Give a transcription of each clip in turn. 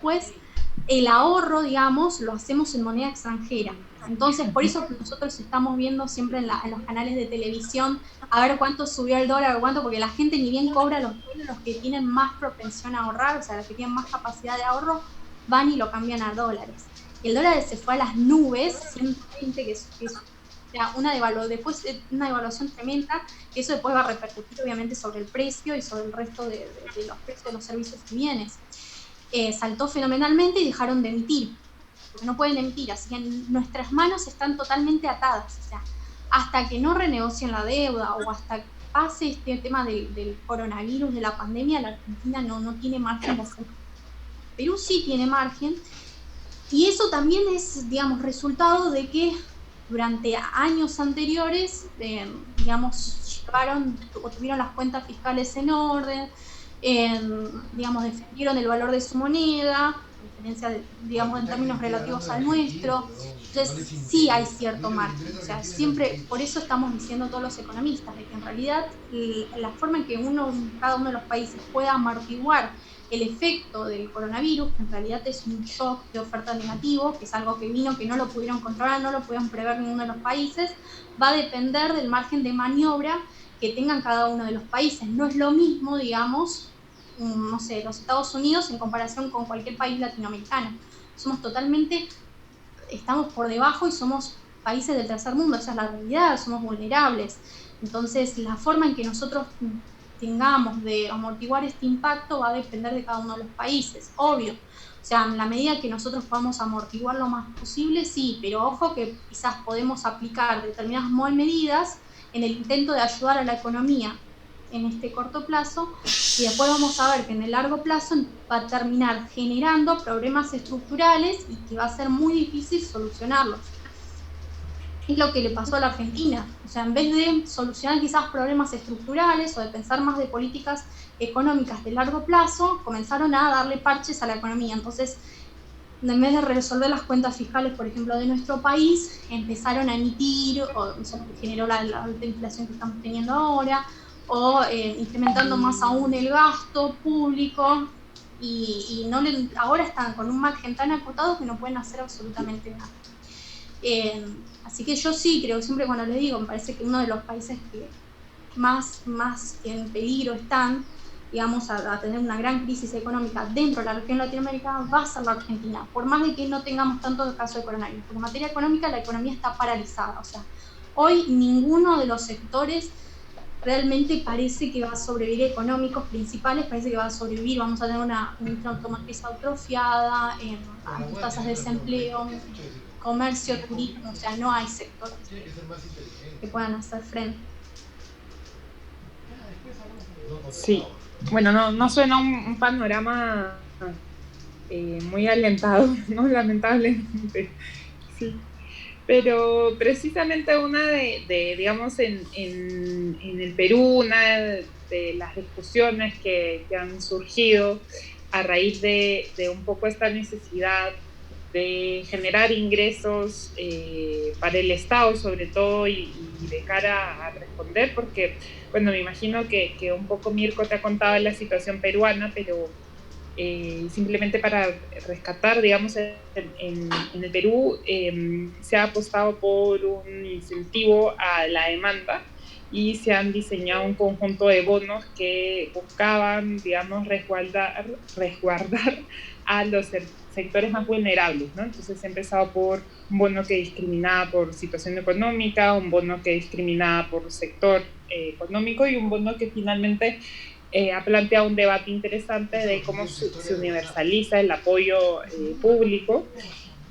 después el ahorro, digamos, lo hacemos en moneda extranjera. Entonces, por eso nosotros estamos viendo siempre en los canales de televisión a ver cuánto subió el dólar o cuánto, porque la gente ni bien cobra los que tienen más propensión a ahorrar, o sea, los que tienen más capacidad de ahorro, van y lo cambian a dólares. Y el dólar se fue a las nubes, 120, que es después una devaluación tremenda, que eso después va a repercutir obviamente sobre el precio y sobre el resto de los precios de los servicios y bienes. Saltó fenomenalmente y dejaron de emitir, porque no pueden emitir, así que nuestras manos están totalmente atadas, o sea, hasta que no renegocien la deuda o hasta que pase este tema del coronavirus, de la pandemia, la Argentina no tiene margen de hacer. Perú sí tiene margen, y eso también es, digamos, resultado de que durante años anteriores, digamos, llevaron o tuvieron las cuentas fiscales en orden, digamos, defendieron el valor de su moneda, a diferencia, digamos, en términos relativos al nuestro. Entonces, sí hay cierto margen. O sea, siempre, por eso estamos diciendo todos los economistas, de que en realidad la forma en que cada uno de los países pueda amortiguar el efecto del coronavirus, que en realidad es un shock de oferta negativo, que es algo que vino, que no lo pudieron controlar, no lo pudieron prever ninguno de los países, va a depender del margen de maniobra que tengan cada uno de los países. No es lo mismo, digamos, no sé, los Estados Unidos en comparación con cualquier país latinoamericano. Somos totalmente, estamos por debajo y somos países del tercer mundo, esa es la realidad, somos vulnerables. Entonces, la forma en que nosotros tengamos de amortiguar este impacto va a depender de cada uno de los países, obvio. O sea, en la medida que nosotros podamos amortiguar lo más posible, sí, pero ojo que quizás podemos aplicar determinadas medidas en el intento de ayudar a la economía en este corto plazo, y después vamos a ver que en el largo plazo va a terminar generando problemas estructurales y que va a ser muy difícil solucionarlos. Es lo que le pasó a la Argentina. O sea, en vez de solucionar quizás problemas estructurales o de pensar más de políticas económicas de largo plazo, comenzaron a darle parches a la economía. Entonces, en vez de resolver las cuentas fiscales, por ejemplo, de nuestro país, empezaron a emitir, o eso es lo que generó la alta inflación que estamos teniendo ahora, o incrementando más aún el gasto público, y no ahora están con un margen tan acotado que no pueden hacer absolutamente nada. Así que yo sí creo, siempre cuando les digo, me parece que uno de los países que más en peligro están, digamos, a tener una gran crisis económica dentro de la región latinoamericana, va a ser la Argentina, por más de que no tengamos tanto caso de coronavirus, porque en materia económica la economía está paralizada, o sea, hoy ninguno de los sectores realmente parece que va a sobrevivir, económicos principales, parece que va a sobrevivir, vamos a tener una industria automotriz atrofiada, altas tasas de desempleo, comercio, turismo, o sea, no hay sectores que puedan hacer frente. Sí, bueno, no suena un panorama muy alentado, ¿no? Lamentablemente, sí. Pero precisamente una digamos, en el Perú, una de las discusiones que han surgido a raíz de un poco esta necesidad de generar ingresos para el Estado, sobre todo, y de cara a responder, porque, bueno, me imagino que un poco Mirko te ha contado la situación peruana, pero simplemente para rescatar, digamos, en el Perú se ha apostado por un incentivo a la demanda y se han diseñado un conjunto de bonos que buscaban, digamos, resguardar a los sectores más vulnerables, ¿no? Entonces se ha empezado por un bono que discriminaba por situación económica, un bono que discriminaba por sector económico y un bono que finalmente ha planteado un debate interesante de cómo se universaliza el apoyo público.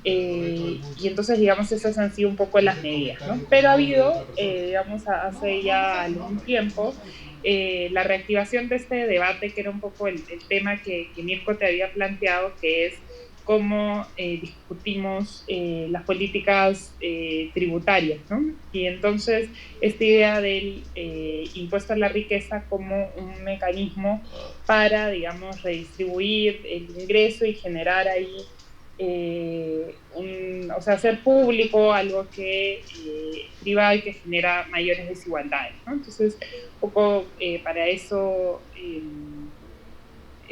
Y entonces, digamos, esas han sido un poco las medidas, ¿no? Pero ha habido, digamos, hace ya algún tiempo, la reactivación de este debate, que era un poco el tema que Mirko te había planteado, que es cómo discutimos las políticas tributarias, ¿no? Y entonces esta idea del impuesto a la riqueza como un mecanismo para, digamos, redistribuir el ingreso y generar ahí, o sea, hacer público algo que privado y que genera mayores desigualdades, ¿no? Entonces, un poco para eso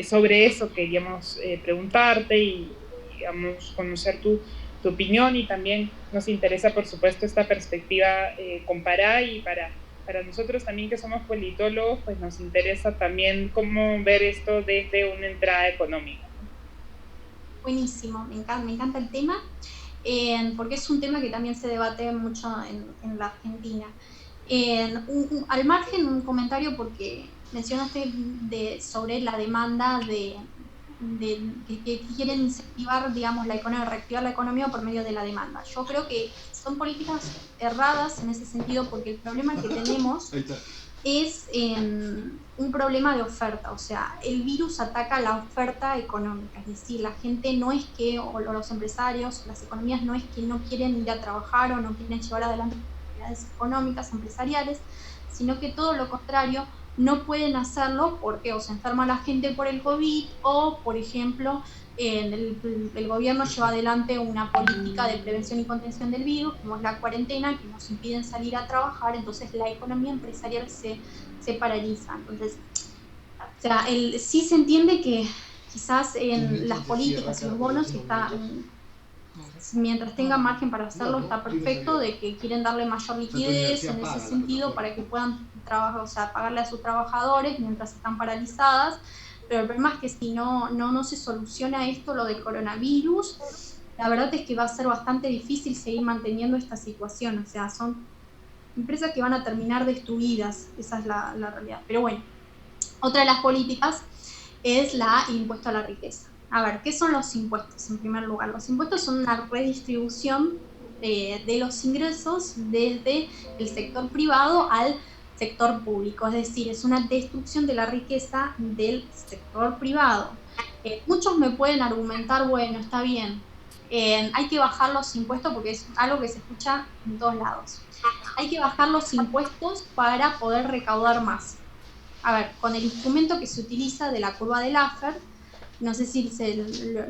sobre eso queríamos preguntarte y, digamos, conocer tu opinión, y también nos interesa, por supuesto, esta perspectiva comparada, y para nosotros también que somos politólogos, pues nos interesa también cómo ver esto desde una entrada económica. Buenísimo, me encanta el tema, porque es un tema que también se debate mucho en la Argentina. Al margen, un comentario, porque mencionaste sobre la demanda que quieren incentivar, digamos, reactivar la economía por medio de la demanda. Yo creo que son políticas erradas en ese sentido, porque el problema que tenemos es un problema de oferta. O sea, el virus ataca la oferta económica, es decir, la gente no es que, o los empresarios, las economías no es que no quieren ir a trabajar o no quieren llevar adelante actividades económicas, empresariales, sino que todo lo contrario, no pueden hacerlo porque o se enferma la gente por el COVID, o, por ejemplo, el gobierno lleva adelante una política de prevención y contención del virus, como es la cuarentena, que nos impiden salir a trabajar. Entonces la economía empresarial se paraliza. Entonces, o sea, sí se entiende que quizás en las políticas y los bonos está, mientras tengan margen para hacerlo, está perfecto, de que quieren darle mayor liquidez en ese sentido para que puedan trabajar, o sea, pagarle a sus trabajadores mientras están paralizadas. Pero el problema es que si no se soluciona esto, lo del coronavirus, la verdad es que va a ser bastante difícil seguir manteniendo esta situación. O sea, son empresas que van a terminar destruidas, esa es la realidad. Pero bueno, otra de las políticas es el impuesto a la riqueza. A ver, ¿qué son los impuestos? En primer lugar, los impuestos son una redistribución de los ingresos desde el sector privado al sector público, es decir, es una destrucción de la riqueza del sector privado. Muchos me pueden argumentar, bueno, está bien, hay que bajar los impuestos, porque es algo que se escucha en todos lados. Hay que bajar los impuestos para poder recaudar más. A ver, con el instrumento que se utiliza de la curva de Laffer, no sé si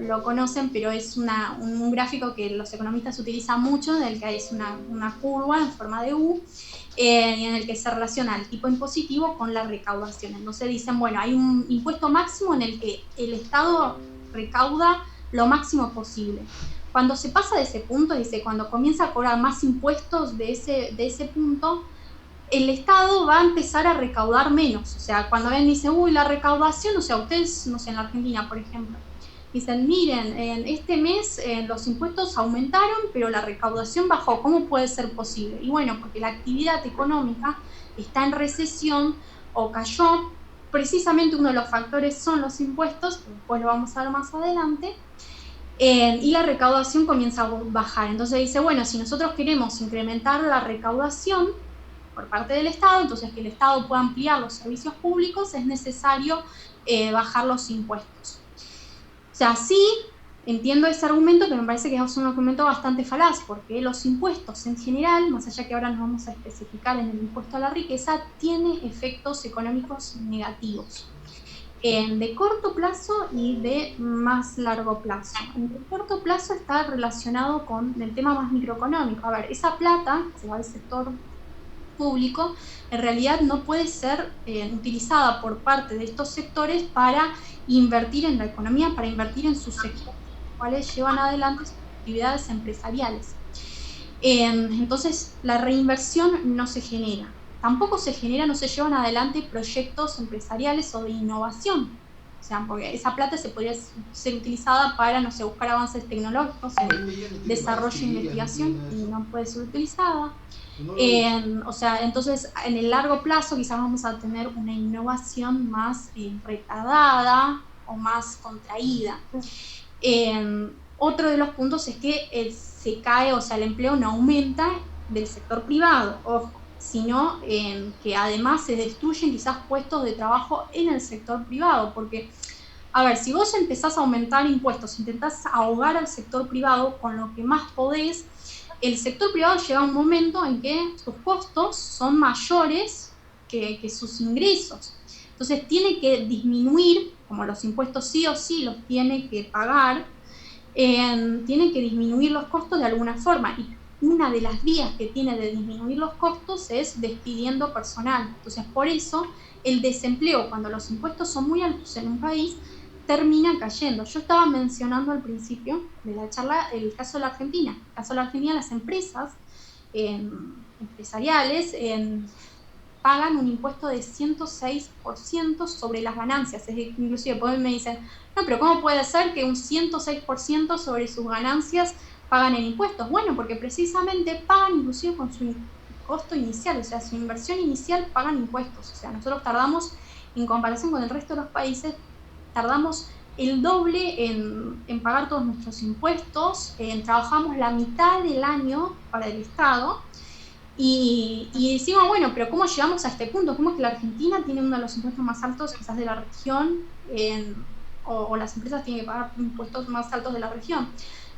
lo conocen, pero es un gráfico que los economistas utilizan mucho, en el que es una curva en forma de U, en el que se relaciona el tipo impositivo con la recaudación. Entonces dicen, bueno, hay un impuesto máximo en el que el Estado recauda lo máximo posible. Cuando se pasa de ese punto, dice, cuando comienza a cobrar más impuestos de ese punto, el Estado va a empezar a recaudar menos. O sea, cuando ven, dicen, uy, la recaudación, o sea, ustedes, no sé, en la Argentina, por ejemplo, dicen, miren, en este mes los impuestos aumentaron, pero la recaudación bajó. ¿Cómo puede ser posible? Y bueno, porque la actividad económica está en recesión o cayó. Precisamente uno de los factores son los impuestos, que después lo vamos a ver más adelante, y la recaudación comienza a bajar. Entonces dice, bueno, si nosotros queremos incrementar la recaudación por parte del Estado, entonces que el Estado pueda ampliar los servicios públicos, es necesario bajar los impuestos. O sea, sí entiendo ese argumento, pero me parece que es un argumento bastante falaz, porque los impuestos en general, más allá que ahora nos vamos a especificar en el impuesto a la riqueza, tiene efectos económicos negativos, de corto plazo y de más largo plazo. En el corto plazo está relacionado con el tema más microeconómico. A ver, esa plata que se va al sector público en realidad no puede ser utilizada por parte de estos sectores para invertir en la economía, para invertir en sus sectores, los cuales llevan adelante sus actividades empresariales. Entonces la reinversión no se genera. Tampoco se genera, no se llevan adelante proyectos empresariales o de innovación. O sea, porque esa plata se podría ser utilizada para, no sé, buscar avances tecnológicos, en desarrollo e investigación, y no puede ser utilizada. O sea, entonces en el largo plazo quizás vamos a tener una innovación más retardada o más contraída. Otro de los puntos es que se cae, o sea, el empleo no aumenta del sector privado, ojo, sino que además se destruyen quizás puestos de trabajo en el sector privado, porque, a ver, si vos empezás a aumentar impuestos, intentás ahogar al sector privado con lo que más podés, el sector privado llega a un momento en que sus costos son mayores que sus ingresos. Entonces tiene que disminuir, como los impuestos sí o sí los tiene que pagar, tiene que disminuir los costos de alguna forma. Y una de las vías que tiene de disminuir los costos es despidiendo personal. Entonces, por eso el desempleo, cuando los impuestos son muy altos en un país, termina cayendo. Yo estaba mencionando al principio de la charla el caso de la Argentina. En el caso de la Argentina, las empresas empresariales pagan un impuesto de 106% sobre las ganancias. Es decir, inclusive me dicen, no, pero ¿cómo puede ser que un 106% sobre sus ganancias pagan en impuestos? Bueno, porque precisamente pagan inclusive con su costo inicial, o sea, su inversión inicial pagan impuestos. O sea, nosotros tardamos, en comparación con el resto de los países, tardamos el doble en pagar todos nuestros impuestos, trabajamos la mitad del año para el Estado, y decimos, bueno, pero ¿cómo llegamos a este punto? ¿Cómo es que la Argentina tiene uno de los impuestos más altos quizás de la región, o las empresas tienen que pagar impuestos más altos de la región?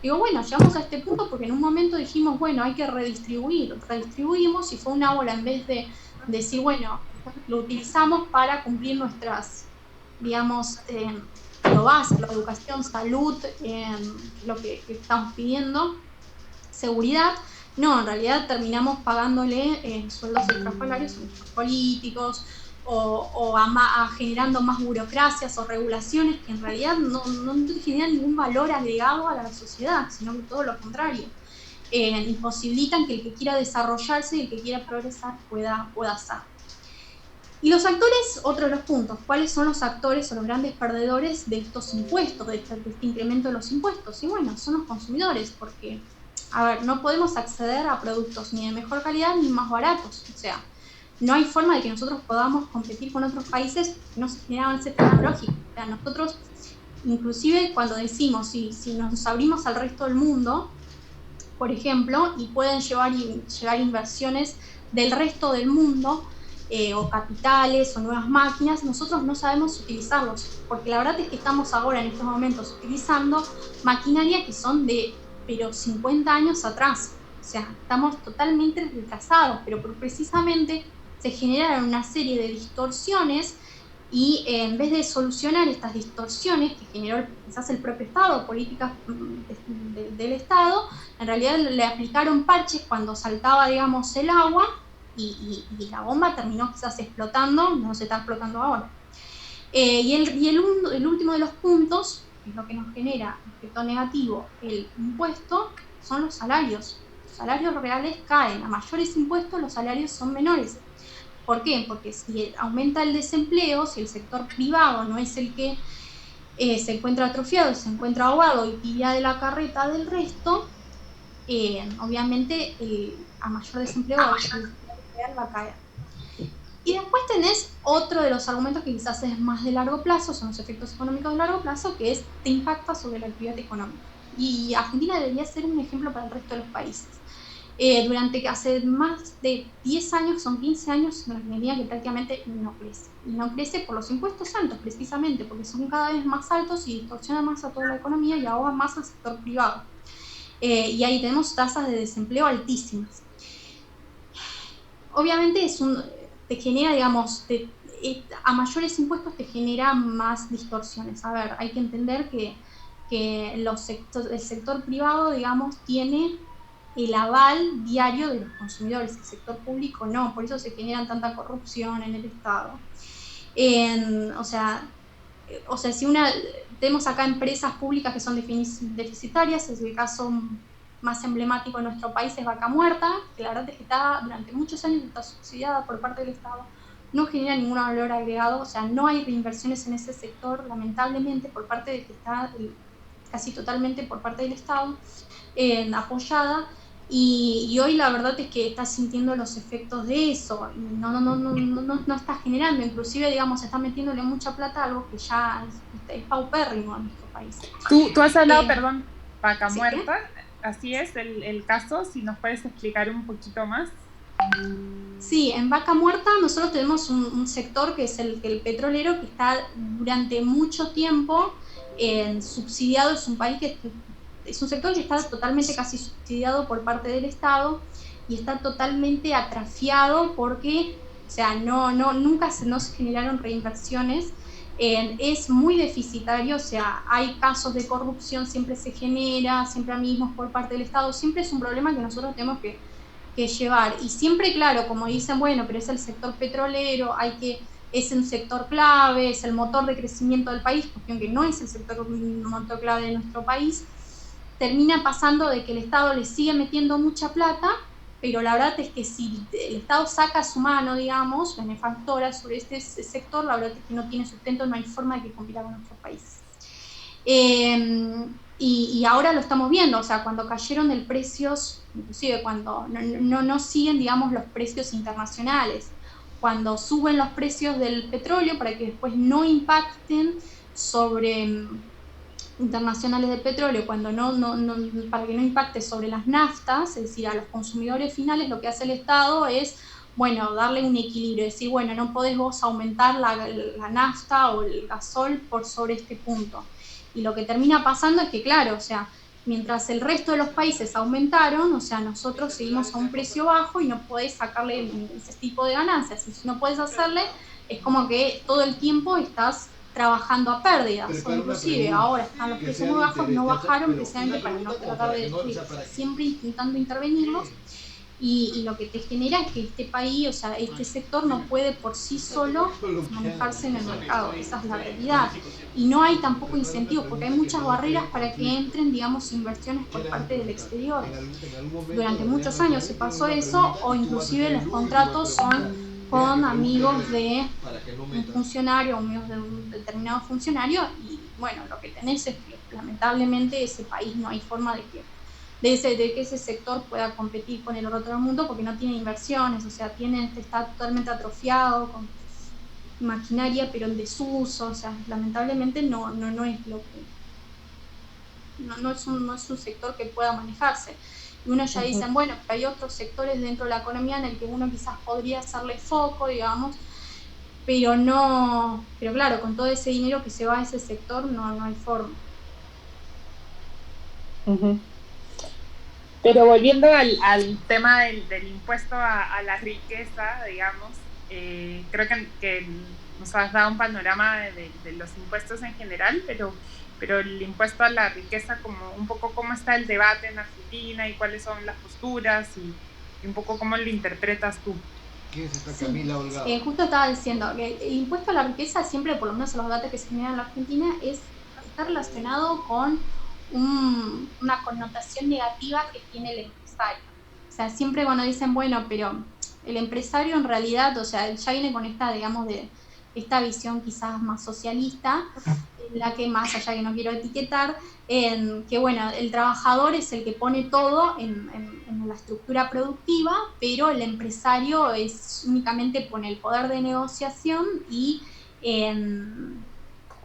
Digo, bueno, llegamos a este punto porque en un momento dijimos, bueno, hay que redistribuimos, y fue una bola, en vez de decir, bueno, lo utilizamos para cumplir nuestras, digamos, lo básico, la educación, salud, lo que estamos pidiendo, seguridad. No, en realidad terminamos pagándole sueldos extrasalarios a nuestros políticos, o generando más burocracias o regulaciones que en realidad no generan ningún valor agregado a la sociedad, sino que todo lo contrario. Imposibilitan que el que quiera desarrollarse y el que quiera progresar pueda hacer. Y los actores, otro de los puntos, ¿cuáles son los actores o los grandes perdedores de estos impuestos, de este incremento de los impuestos? Y bueno, son los consumidores, porque, a ver, no podemos acceder a productos ni de mejor calidad ni más baratos. O sea, no hay forma de que nosotros podamos competir con otros países que no se genera avance tecnológico. O sea, nosotros, inclusive cuando decimos, si nos abrimos al resto del mundo, por ejemplo, y pueden llegar inversiones del resto del mundo, o capitales o nuevas máquinas, nosotros no sabemos utilizarlos, porque la verdad es que estamos ahora en estos momentos utilizando maquinaria que son de 50 años atrás. O sea, estamos totalmente retrasados, pero precisamente se generaron una serie de distorsiones, y en vez de solucionar estas distorsiones que generó quizás el propio Estado, políticas del Estado, en realidad le aplicaron parches cuando saltaba, digamos, el agua, y la bomba terminó quizás explotando, no se está explotando ahora. Y el último de los puntos, que es lo que nos genera efecto negativo el impuesto, son los salarios. Los salarios reales caen, a mayores impuestos los salarios son menores. ¿Por qué? Porque si aumenta el desempleo, si el sector privado no es el que se encuentra atrofiado, se encuentra ahogado y tira de la carreta del resto, obviamente a mayor desempleo va a caer. Y después tenés otro de los argumentos que quizás es más de largo plazo, son los efectos económicos de largo plazo, que es te impacta sobre la actividad económica. Y Argentina debería ser un ejemplo para el resto de los países. Durante hace más de 10 años, son 15 años, en Argentina que prácticamente no crece. Y no crece por los impuestos altos, precisamente, porque son cada vez más altos y distorsionan más a toda la economía y ahogan más al sector privado. Y ahí tenemos tasas de desempleo altísimas. Obviamente te genera, digamos, a mayores impuestos te genera más distorsiones. A ver, hay que entender que el sector privado, digamos, tiene el aval diario de los consumidores, el sector público no, por eso se generan tanta corrupción en el Estado. O sea, si tenemos acá empresas públicas que son deficitarias, es el caso más emblemático en nuestro país es Vaca Muerta, que la verdad es que durante muchos años está subsidiada por parte del Estado, no genera ningún valor agregado, o sea, no hay reinversiones en ese sector, lamentablemente, por parte de que está casi totalmente por parte del Estado, apoyada, y hoy la verdad es que está sintiendo los efectos de eso, y no está generando, inclusive, digamos, está metiéndole mucha plata a algo que ya es paupérrimo en nuestro país. Tú has hablado, perdón, Vaca Muerta, así es el caso, si nos puedes explicar un poquito más. Sí, en Vaca Muerta nosotros tenemos un sector que es el petrolero, que está durante mucho tiempo subsidiado. Es un país que es un sector que está totalmente casi subsidiado por parte del Estado y está totalmente atrafiado porque, o sea, nunca no se generaron reinversiones. Es muy deficitario, o sea, hay casos de corrupción, siempre se genera, siempre mismos por parte del Estado, siempre es un problema que nosotros tenemos que llevar. Y siempre, claro, como dicen, bueno, pero es el sector petrolero, hay que es un sector clave, es el motor de crecimiento del país, porque aunque no es el motor clave de nuestro país, termina pasando de que el Estado le sigue metiendo mucha plata, pero la verdad es que si el Estado saca su mano, digamos, benefactora sobre este sector, la verdad es que no tiene sustento, no hay forma de que compita con nuestros países. Y ahora lo estamos viendo, o sea, cuando cayeron el precios, inclusive cuando no siguen, digamos, los precios internacionales, cuando suben los precios del petróleo para que después no impacten sobre internacionales de petróleo, cuando para que no impacte sobre las naftas, es decir, a los consumidores finales, lo que hace el Estado es, bueno, darle un equilibrio, decir, bueno, no podés vos aumentar la nafta o el gasol por sobre este punto. Y lo que termina pasando es que, claro, o sea, mientras el resto de los países aumentaron, o sea, nosotros seguimos a un precio bajo y no podés sacarle ese tipo de ganancias. Y si no podés hacerle, es como que todo el tiempo estás trabajando a pérdidas, o inclusive ahora están los precios muy bajos, no bajaron precisamente para no tratar de destruir, o sea, siempre intentando intervenirlos, y lo que te genera es que este país, o sea, este sector no puede por sí solo manejarse en el mercado, esa es la realidad, y no hay tampoco incentivos, porque hay muchas barreras para que entren, digamos, inversiones por parte del exterior. Durante muchos años se pasó eso, o inclusive los contratos son con amigos de un funcionario, amigos de un determinado funcionario, y bueno, lo que tenés es que lamentablemente ese país no hay forma de que ese sector pueda competir con el otro del mundo porque no tiene inversiones, o sea, está totalmente atrofiado con maquinaria pero en desuso, o sea, lamentablemente no es lo que no es un sector que pueda manejarse. Y uno ya dicen, bueno, pero hay otros sectores dentro de la economía en el que uno quizás podría hacerle foco, digamos, pero claro, con todo ese dinero que se va a ese sector no hay forma. Pero volviendo al tema del impuesto a la riqueza, digamos, creo que nos has dado un panorama de los impuestos en general, pero el impuesto a la riqueza, como un poco cómo está el debate en Argentina y cuáles son las posturas y un poco cómo lo interpretas tú. ¿Quién es esta Camila Holgado? Justo estaba diciendo que el impuesto a la riqueza siempre, por lo menos en los debates que se generan en la Argentina, está relacionado con una connotación negativa que tiene el empresario. O sea, siempre cuando dicen, bueno, pero el empresario en realidad, o sea, ya viene con esta, digamos, de esta visión quizás más socialista, en la que más allá que no quiero etiquetar, en que bueno, el trabajador es el que pone todo en la estructura productiva, pero el empresario únicamente pone el poder de negociación y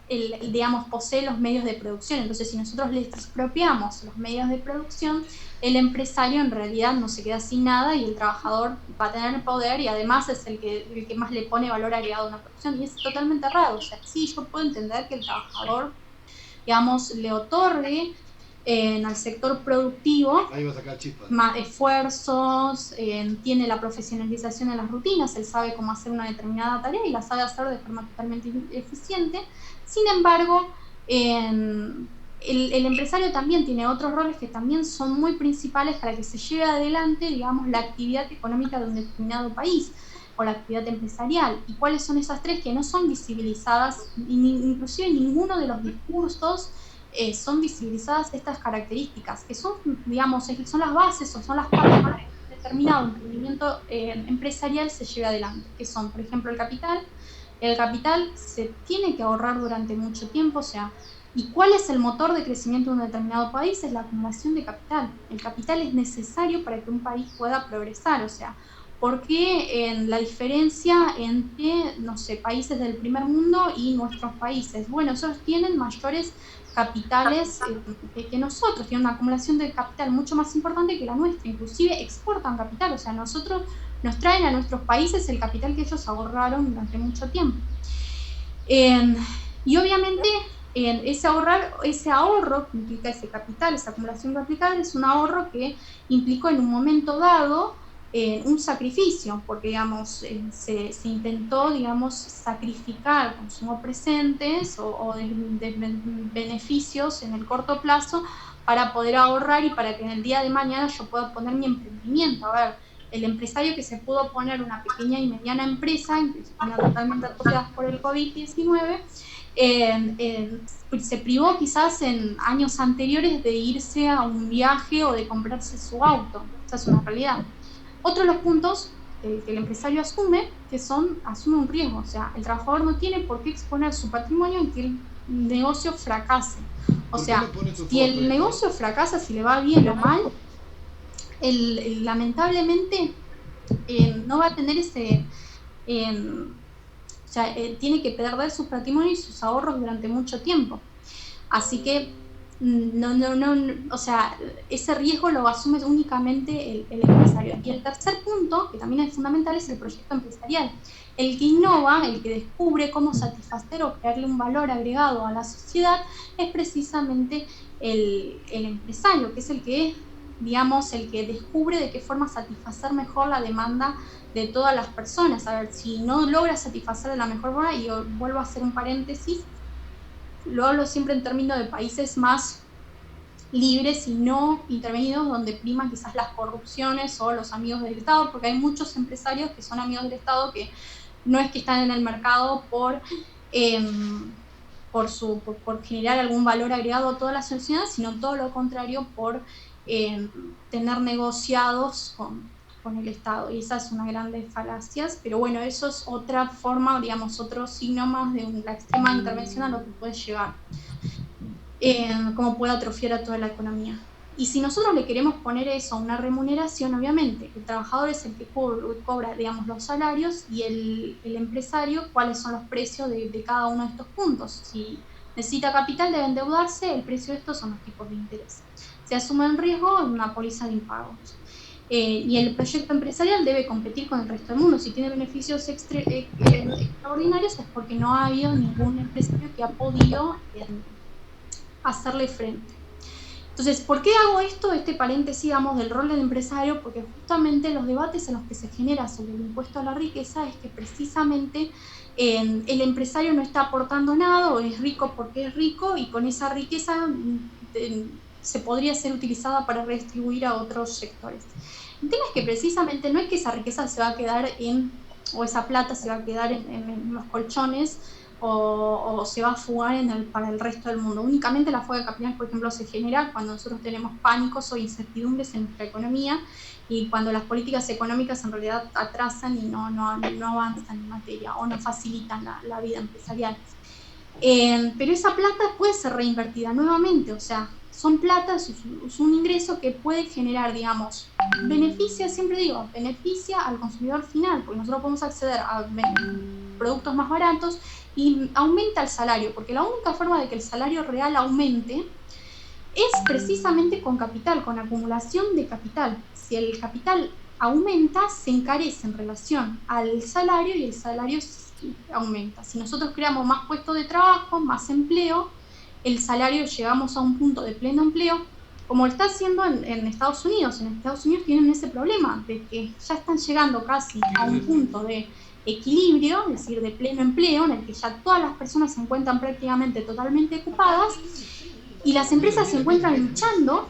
digamos, posee los medios de producción. Entonces, si nosotros les expropiamos los medios de producción, el empresario en realidad no se queda sin nada y el trabajador va a tener el poder y además es el que más le pone valor agregado a una producción. Y es totalmente errado. O sea, sí, yo puedo entender que el trabajador, digamos, le otorgue al sector productivo más esfuerzos, tiene la profesionalización de las rutinas, él sabe cómo hacer una determinada tarea y la sabe hacer de forma totalmente eficiente. Sin embargo, el empresario también tiene otros roles que también son muy principales para que se lleve adelante, digamos, la actividad económica de un determinado país o la actividad empresarial. ¿Y cuáles son esas tres que no son visibilizadas? Inclusive ninguno de los discursos son visibilizadas estas características, que son, digamos, son las bases o son las partes para que un determinado emprendimiento empresarial se lleve adelante, que son, por ejemplo, el capital. El capital se tiene que ahorrar durante mucho tiempo, o sea, ¿y cuál es el motor de crecimiento de un determinado país? Es la acumulación de capital. El capital es necesario para que un país pueda progresar, o sea, ¿por qué la diferencia entre, no sé, países del primer mundo y nuestros países? Bueno, ellos tienen mayores capitales que nosotros, tienen una acumulación de capital mucho más importante que la nuestra, inclusive exportan capital, o sea, nosotros nos traen a nuestros países el capital que ellos ahorraron durante mucho tiempo. Y obviamente ese ahorro que implica ese capital, esa acumulación de capital, es un ahorro que implicó en un momento dado un sacrificio, porque digamos, se intentó, digamos, sacrificar consumos presentes o de beneficios en el corto plazo para poder ahorrar y para que en el día de mañana yo pueda poner mi emprendimiento. A ver, el empresario que se pudo poner una pequeña y mediana empresa, que están totalmente asociadas por el COVID-19, se privó quizás en años anteriores de irse a un viaje o de comprarse su auto. Esa es una realidad. Otro de los puntos que el empresario asume un riesgo. O sea, el trabajador no tiene por qué exponer su patrimonio en que el negocio fracase. O sea, si el negocio fracasa, si le va bien o mal, lamentablemente no va a tener tiene que perder su patrimonio y sus ahorros durante mucho tiempo. Así que o sea, ese riesgo lo asume únicamente el empresario. Y el tercer punto, que también es fundamental, es el proyecto empresarial. El que innova, el que descubre cómo satisfacer o crearle un valor agregado a la sociedad, es precisamente el empresario, que es el que descubre de qué forma satisfacer mejor la demanda de todas las personas. A ver, si no logra satisfacer de la mejor forma, y vuelvo a hacer un paréntesis, lo hablo siempre en términos de países más libres y no intervenidos, donde priman quizás las corrupciones o los amigos del Estado, porque hay muchos empresarios que son amigos del Estado que no es que están en el mercado por generar algún valor agregado a toda la sociedad, sino todo lo contrario, por tener negociados con el Estado, y esa es una grande falacia, pero bueno, eso es otra forma, digamos, otro signo más de la extrema intervención a lo que puede llegar, cómo puede atrofiar a toda la economía. Y si nosotros le queremos poner eso a una remuneración, obviamente, el trabajador es el que cobra, digamos, los salarios, y el empresario, cuáles son los precios de cada uno de estos puntos. Si necesita capital, debe endeudarse, el precio de estos son los tipos de interés. Se asume en riesgo en una póliza de impagos. Y el proyecto empresarial debe competir con el resto del mundo. Si tiene beneficios extraordinarios, es porque no ha habido ningún empresario que ha podido hacerle frente. Entonces, ¿por qué hago este paréntesis, digamos, del rol del empresario? Porque justamente los debates en los que se genera sobre el impuesto a la riqueza es que precisamente el empresario no está aportando nada, o es rico porque es rico, y con esa riqueza se podría ser utilizada para redistribuir a otros sectores. El tema es que precisamente no es que esa riqueza se va a quedar o esa plata se va a quedar en los colchones, o se va a fugar para el resto del mundo. Únicamente la fuga de capitales, por ejemplo, se genera cuando nosotros tenemos pánicos o incertidumbres en nuestra economía, y cuando las políticas económicas en realidad atrasan y no avanzan en materia, o no facilitan la vida empresarial. Pero esa plata puede ser reinvertida nuevamente, o sea, son plata, es un ingreso que puede generar, digamos, beneficia al consumidor final, porque nosotros podemos acceder a productos más baratos y aumenta el salario, porque la única forma de que el salario real aumente es precisamente con capital, con acumulación de capital. Si el capital aumenta, se encarece en relación al salario, y el salario aumenta. Si nosotros creamos más puestos de trabajo, más empleo, el salario, llegamos a un punto de pleno empleo, como lo está haciendo en Estados Unidos. En Estados Unidos tienen ese problema de que ya están llegando casi a un punto de equilibrio, es decir, de pleno empleo, en el que ya todas las personas se encuentran prácticamente totalmente ocupadas, y las empresas se encuentran luchando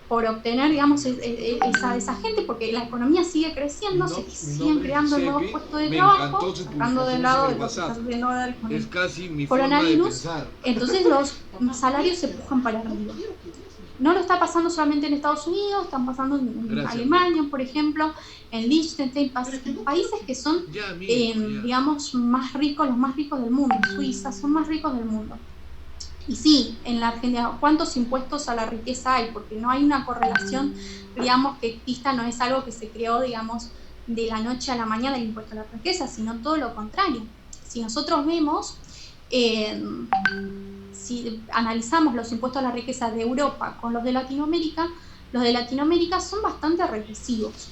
por obtener, digamos, esa gente, porque la economía sigue creciendo, se siguen creando nuevos puestos de trabajo, sacando de lado de lo que está sucediendo ahora con el coronavirus. Entonces los salarios se empujan para arriba. No lo está pasando solamente en Estados Unidos, están pasando en Alemania, por ejemplo, en Liechtenstein, países que son, digamos, más ricos, los más ricos del mundo. Suiza, son más ricos del mundo. Y sí, en la Argentina, ¿cuántos impuestos a la riqueza hay? Porque no hay una correlación, digamos, que exista, no es algo que se creó, digamos, de la noche a la mañana el impuesto a la riqueza, sino todo lo contrario. Si nosotros vemos, si analizamos los impuestos a la riqueza de Europa con los de Latinoamérica son bastante regresivos.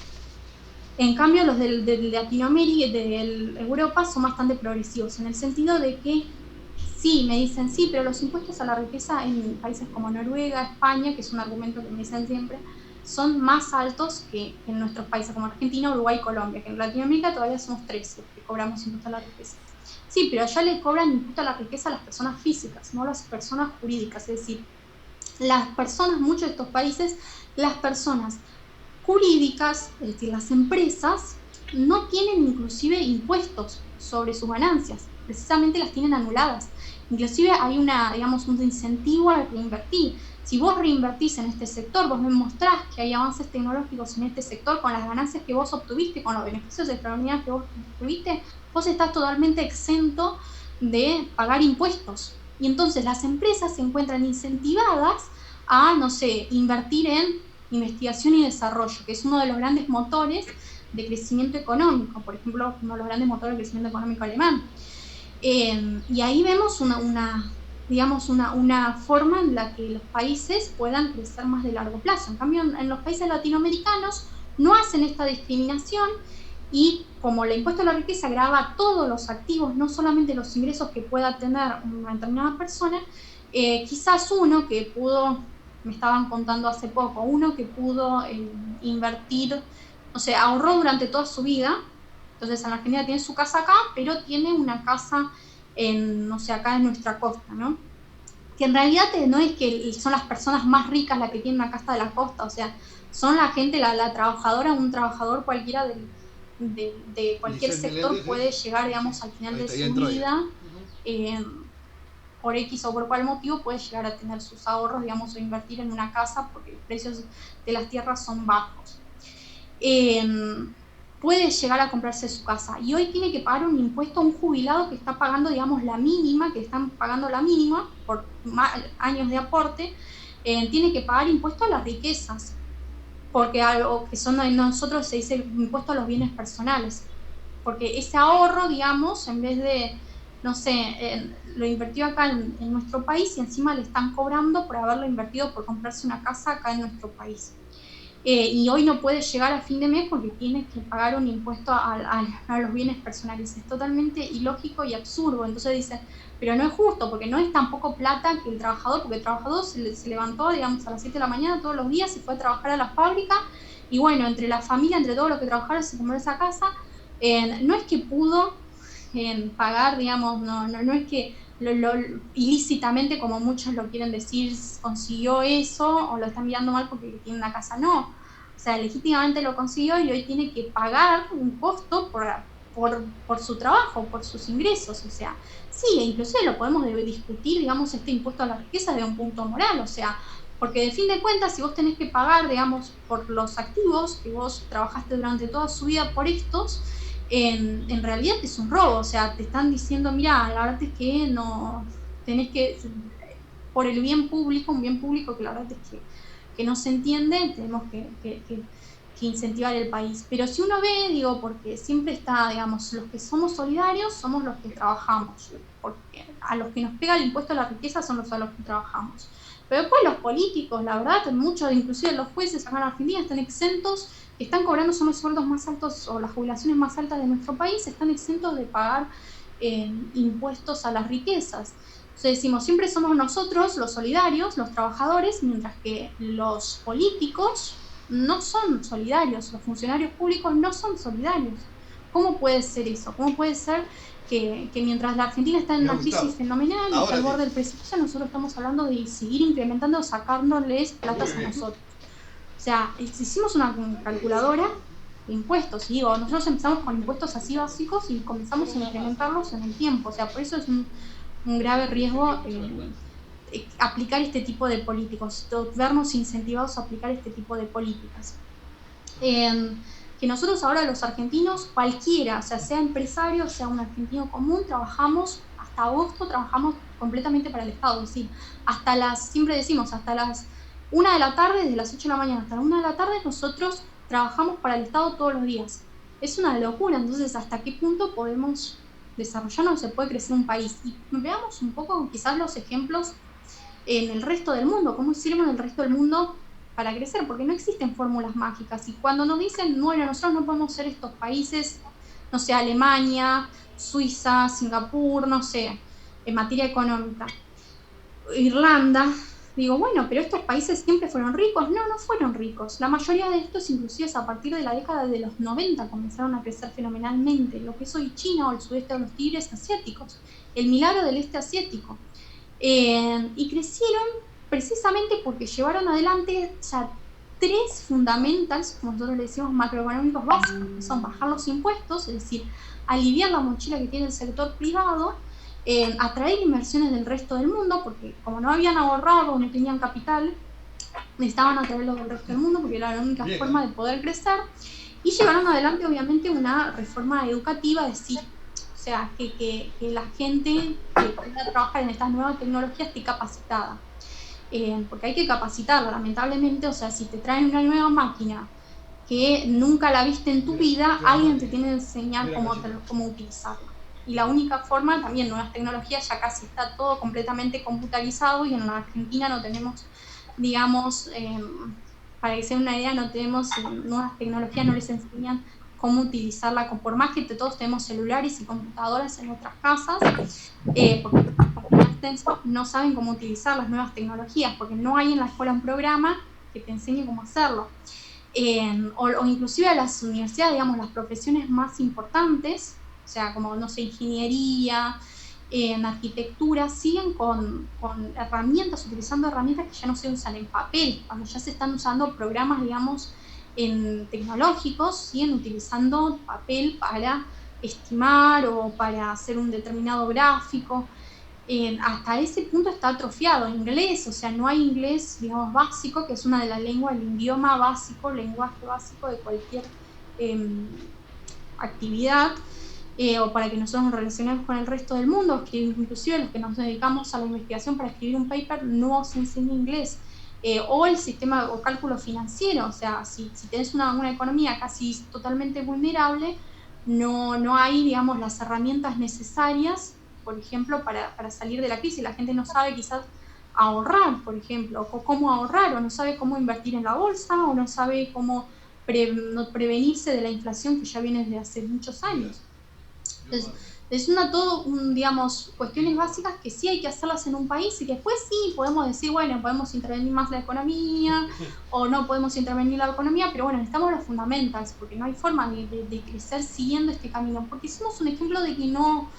En cambio, los de Latinoamérica y de Europa son bastante progresivos, en el sentido de que sí, me dicen, sí, pero los impuestos a la riqueza en países como Noruega, España, que es un argumento que me dicen siempre, son más altos que en nuestros países como Argentina, Uruguay y Colombia, que en Latinoamérica todavía somos 3 los que cobramos impuestos a la riqueza. Sí, pero allá le cobran impuesto a la riqueza a las personas físicas, no a las personas jurídicas. Es decir, las personas, muchos de estos países, las personas jurídicas, es decir, las empresas no tienen inclusive impuestos sobre sus ganancias, precisamente las tienen anuladas. Inclusive hay digamos, un incentivo a reinvertir. Si vos reinvertís en este sector, vos me mostrás que hay avances tecnológicos en este sector con las ganancias que vos obtuviste, con los beneficios extraordinarios que vos obtuviste, vos estás totalmente exento de pagar impuestos. Y entonces las empresas se encuentran incentivadas a, no sé, invertir en investigación y desarrollo, que es uno de los grandes motores de crecimiento económico, por ejemplo, uno de los grandes motores de crecimiento económico alemán. Y ahí vemos una forma en la que los países puedan crecer más de largo plazo. En cambio, en los países latinoamericanos no hacen esta discriminación, y como el impuesto a la riqueza grava todos los activos, no solamente los ingresos que pueda tener una determinada persona, quizás uno que pudo, me estaban contando hace poco, uno que pudo invertir, o sea, ahorró durante toda su vida. Entonces en Argentina tiene su casa acá, pero tiene una casa no sé, acá en nuestra costa, ¿no? Que en realidad no es que son las personas más ricas las que tienen una casa de la costa, o sea, son la gente, la trabajadora, un trabajador cualquiera de cualquier sector puede llegar, digamos, al final de su vida, por X o por cual motivo, puede llegar a tener sus ahorros, digamos, o invertir en una casa porque los precios de las tierras son bajos. Puede llegar a comprarse su casa, y hoy tiene que pagar un impuesto a un jubilado que está pagando, digamos, la mínima, que están pagando la mínima por años de aporte, tiene que pagar impuesto a las riquezas, porque algo que son en nosotros se dice impuesto a los bienes personales, porque ese ahorro, digamos, en vez de, no sé, lo invirtió acá en nuestro país, y encima le están cobrando por haberlo invertido por comprarse una casa acá en nuestro país. Y hoy no puede llegar a fin de mes porque tiene que pagar un impuesto a los bienes personales. Es totalmente ilógico y absurdo. Entonces dicen, pero no es justo, porque no es tampoco plata que el trabajador, porque el trabajador se levantó, digamos, a las 7 de la mañana todos los días, se fue a trabajar a la fábrica, y bueno, entre la familia, entre todos los que trabajaron, se compró esa casa. No es que pudo pagar, digamos, no es que ilícitamente, como muchos lo quieren decir, consiguió eso o lo están mirando mal porque tiene una casa. No, o sea, legítimamente lo consiguió, y hoy tiene que pagar un costo por su trabajo, por sus ingresos. O sea, sí, inclusive lo podemos discutir, digamos, este impuesto a la riqueza de un punto moral, o sea, porque de fin de cuentas, si vos tenés que pagar, digamos, por los activos que vos trabajaste durante toda su vida por estos, en realidad es un robo. O sea, te están diciendo, mira, la verdad es que no tenés que, por el bien público, un bien público que la verdad es que no se entiende, tenemos que incentivar el país. Pero si uno ve, digo, porque siempre está, digamos, los que somos solidarios somos los que trabajamos, porque a los que nos pega el impuesto a la riqueza son a los que trabajamos. Pero después los políticos, la verdad, muchos, inclusive los jueces acá en Argentina, están exentos, están cobrando, son los sueldos más altos o las jubilaciones más altas de nuestro país, están exentos de pagar impuestos a las riquezas. Entonces decimos, siempre somos nosotros los solidarios, los trabajadores, mientras que los políticos no son solidarios, los funcionarios públicos no son solidarios. ¿Cómo puede ser eso? ¿Cómo puede ser que mientras la Argentina está en una crisis fenomenal y está al borde del precipicio, nosotros estamos hablando de seguir incrementando, sacándoles platas a nosotros? O sea, hicimos una calculadora de impuestos, y digo, nosotros empezamos con impuestos así básicos y comenzamos a incrementarlos en el tiempo. O sea, por eso es un grave riesgo aplicar este tipo de políticos, vernos incentivados a aplicar este tipo de políticas. Que nosotros ahora los argentinos, cualquiera, o sea empresario, sea un argentino común, trabajamos hasta agosto, trabajamos completamente para el Estado. Es decir, siempre decimos, hasta las 1 de la tarde, desde las 8 de la mañana hasta la 1 de la tarde, nosotros trabajamos para el Estado todos los días. Es una locura. Entonces, ¿hasta qué punto podemos desarrollarnos, se puede crecer un país? Y veamos un poco quizás los ejemplos en el resto del mundo, cómo hicieron en el resto del mundo para crecer, porque no existen fórmulas mágicas. Y cuando nos dicen, bueno, nosotros no podemos ser estos países, no sé, Alemania, Suiza, Singapur, no sé, en materia económica, Irlanda, digo, bueno, pero estos países siempre fueron ricos. No fueron ricos. La mayoría de estos, inclusive a partir de la década de los 90, comenzaron a crecer fenomenalmente. Lo que es hoy China o el sudeste de los tigres asiáticos, el milagro del este asiático. Y crecieron precisamente porque llevaron adelante 3 fundamentals, como nosotros le decimos, macroeconómicos básicos, que son bajar los impuestos, es decir, aliviar la mochila que tiene el sector privado, atraer inversiones del resto del mundo, porque como no habían ahorrado, no tenían capital, necesitaban atraerlo del resto del mundo, porque era la única forma de poder crecer, y llevaron adelante obviamente una reforma educativa, es decir, o sea, que la gente que pueda trabajar en estas nuevas tecnologías esté capacitada. Porque hay que capacitarla, lamentablemente, o sea, si te traen una nueva máquina que nunca la viste en tu vida, alguien te tiene que enseñar cómo utilizarla. Y la única forma, también nuevas tecnologías, ya casi está todo completamente computarizado y en la Argentina no tenemos, digamos, para que se den una idea, no tenemos nuevas tecnologías, no les enseñan cómo utilizarla, por más que todos tenemos celulares y computadoras en nuestras casas, porque no saben cómo utilizar las nuevas tecnologías, porque no hay en la escuela un programa que te enseñe cómo hacerlo. O inclusive a las universidades, digamos, las profesiones más importantes, o sea, como, no sé, ingeniería, en arquitectura, siguen con herramientas, utilizando herramientas que ya no se usan en papel, cuando ya se están usando programas, digamos, tecnológicos, siguen utilizando papel para estimar o para hacer un determinado gráfico. Hasta ese punto está atrofiado. Inglés, o sea, no hay inglés, digamos, básico, que es una de las lenguas, el idioma básico, lenguaje básico de cualquier actividad, o para que nosotros nos relacionemos con el resto del mundo, que inclusive los que nos dedicamos a la investigación para escribir un paper no se enseña inglés. O el sistema o cálculo financiero, o sea, si tenés una economía casi totalmente vulnerable, no hay, digamos, las herramientas necesarias, por ejemplo, para salir de la crisis. La gente no sabe quizás ahorrar, por ejemplo, o cómo ahorrar, o no sabe cómo invertir en la bolsa, o no sabe cómo prevenirse de la inflación que ya viene desde hace muchos años. Entonces, es digamos, cuestiones básicas que sí hay que hacerlas en un país y que después sí podemos decir, bueno, podemos intervenir más la economía o no podemos intervenir la economía, pero bueno, necesitamos los fundamentals, porque no hay forma de crecer siguiendo este camino, porque hicimos un ejemplo de que no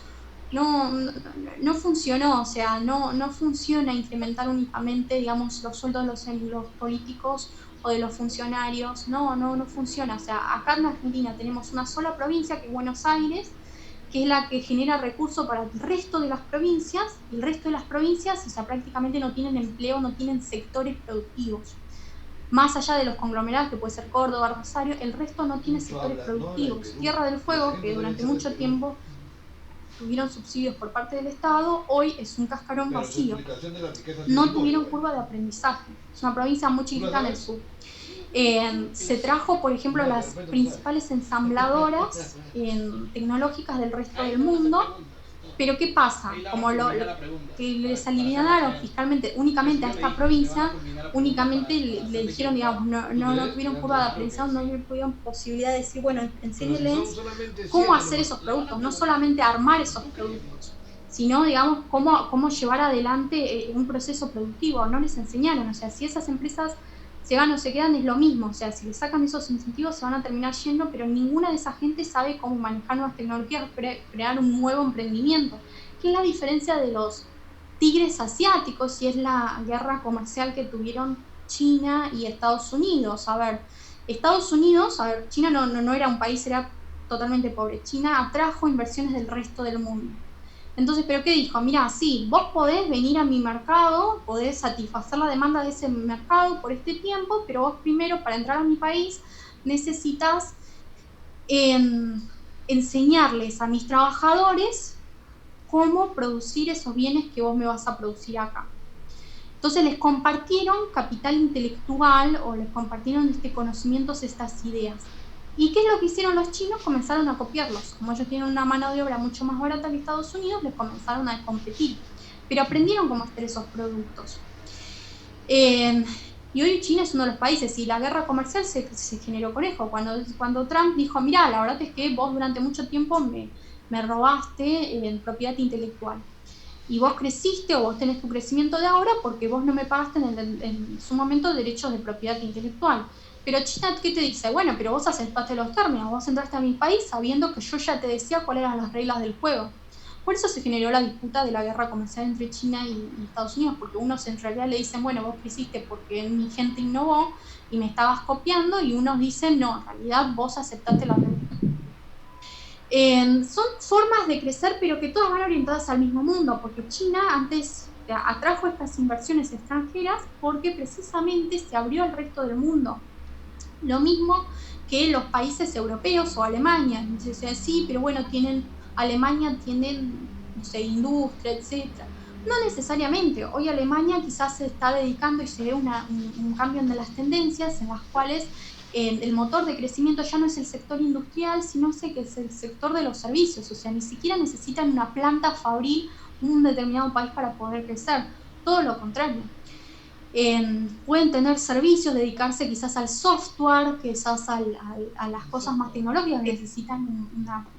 funcionó, o sea, no funciona incrementar únicamente, digamos, los sueldos de los políticos o de los funcionarios, no funciona. O sea, acá en Argentina tenemos una sola provincia, que es Buenos Aires, que es la que genera recursos para el resto de las provincias, y el resto de las provincias, o sea, prácticamente no tienen empleo, no tienen sectores productivos. Más allá de los conglomerados, que puede ser Córdoba, Rosario, el resto no tiene sectores productivos. Tierra del Fuego, que durante mucho tiempo tuvieron subsidios por parte del Estado, hoy es un cascarón vacío. No tuvieron curva de aprendizaje. Es una provincia muy chiquita en el sur. Se trajo, por ejemplo, las principales ensambladoras tecnológicas del resto del mundo, pero ¿qué pasa? Como que les alivianaron fiscalmente únicamente a esta provincia, únicamente le dijeron, digamos, no tuvieron curva de aprendizaje, no tuvieron posibilidad de decir, bueno, enséñenles cómo hacer esos productos, no solamente armar esos productos, sino, digamos, cómo llevar adelante un proceso productivo. No les enseñaron. O sea, si esas empresas se van o se quedan, es lo mismo. O sea, si les sacan esos incentivos, se van a terminar yendo, pero ninguna de esa gente sabe cómo manejar nuevas tecnologías, crear un nuevo emprendimiento. ¿Qué es la diferencia de los tigres asiáticos? Y es la guerra comercial que tuvieron China y Estados Unidos. A ver, China no era un país, era totalmente pobre. China atrajo inversiones del resto del mundo. Entonces, ¿pero qué dijo? Mirá, sí, vos podés venir a mi mercado, podés satisfacer la demanda de ese mercado por este tiempo, pero vos primero, para entrar a mi país, necesitas enseñarles a mis trabajadores cómo producir esos bienes que vos me vas a producir acá. Entonces les compartieron capital intelectual, o les compartieron conocimientos, estas ideas. ¿Y qué es lo que hicieron los chinos? Comenzaron a copiarlos. Como ellos tienen una mano de obra mucho más barata que Estados Unidos, les comenzaron a competir. Pero aprendieron cómo hacer esos productos. Y hoy China es uno de los países, y la guerra comercial se generó con eso. Cuando Trump dijo, mirá, la verdad es que vos durante mucho tiempo me robaste en propiedad intelectual. Y vos creciste, o vos tenés tu crecimiento de ahora porque vos no me pagaste en su momento derechos de propiedad intelectual. Pero China, ¿qué te dice? Bueno, pero vos aceptaste los términos, vos entraste a mi país sabiendo que yo ya te decía cuáles eran las reglas del juego. Por eso se generó la disputa de la guerra comercial entre China y Estados Unidos, porque unos en realidad le dicen, bueno, vos creciste porque mi gente innovó, y me estabas copiando, y unos dicen, no, en realidad vos aceptaste la regla. Son formas de crecer, pero que todas van orientadas al mismo mundo, porque China antes atrajo estas inversiones extranjeras porque precisamente se abrió al resto del mundo. Lo mismo que los países europeos o Alemania. Entonces, sí, pero bueno, Alemania tiene, no sé, industria, etcétera. No necesariamente. Hoy Alemania quizás se está dedicando y se ve un cambio en las tendencias en las cuales el motor de crecimiento ya no es el sector industrial, sino que es el sector de los servicios. O sea, ni siquiera necesitan una planta fabril un determinado país para poder crecer. Todo lo contrario. Pueden tener servicios, dedicarse quizás al software, quizás a las cosas más tecnológicas, necesitan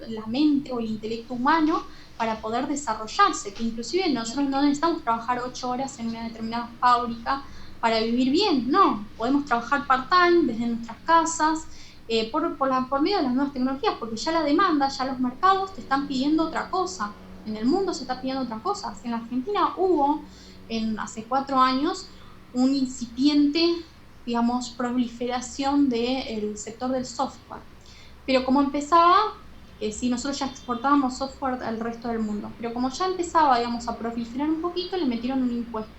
la mente o el intelecto humano para poder desarrollarse, que inclusive nosotros no necesitamos trabajar 8 horas en una determinada fábrica para vivir bien, no, podemos trabajar part-time desde nuestras casas, por medio de las nuevas tecnologías, porque ya la demanda, ya los mercados te están pidiendo otra cosa, en el mundo se está pidiendo otra cosa. En la Argentina hubo, hace 4 años, un incipiente, digamos, proliferación del sector del software. Pero como empezaba, sí, nosotros ya exportábamos software al resto del mundo, pero como ya empezaba, digamos, a proliferar un poquito, le metieron un impuesto.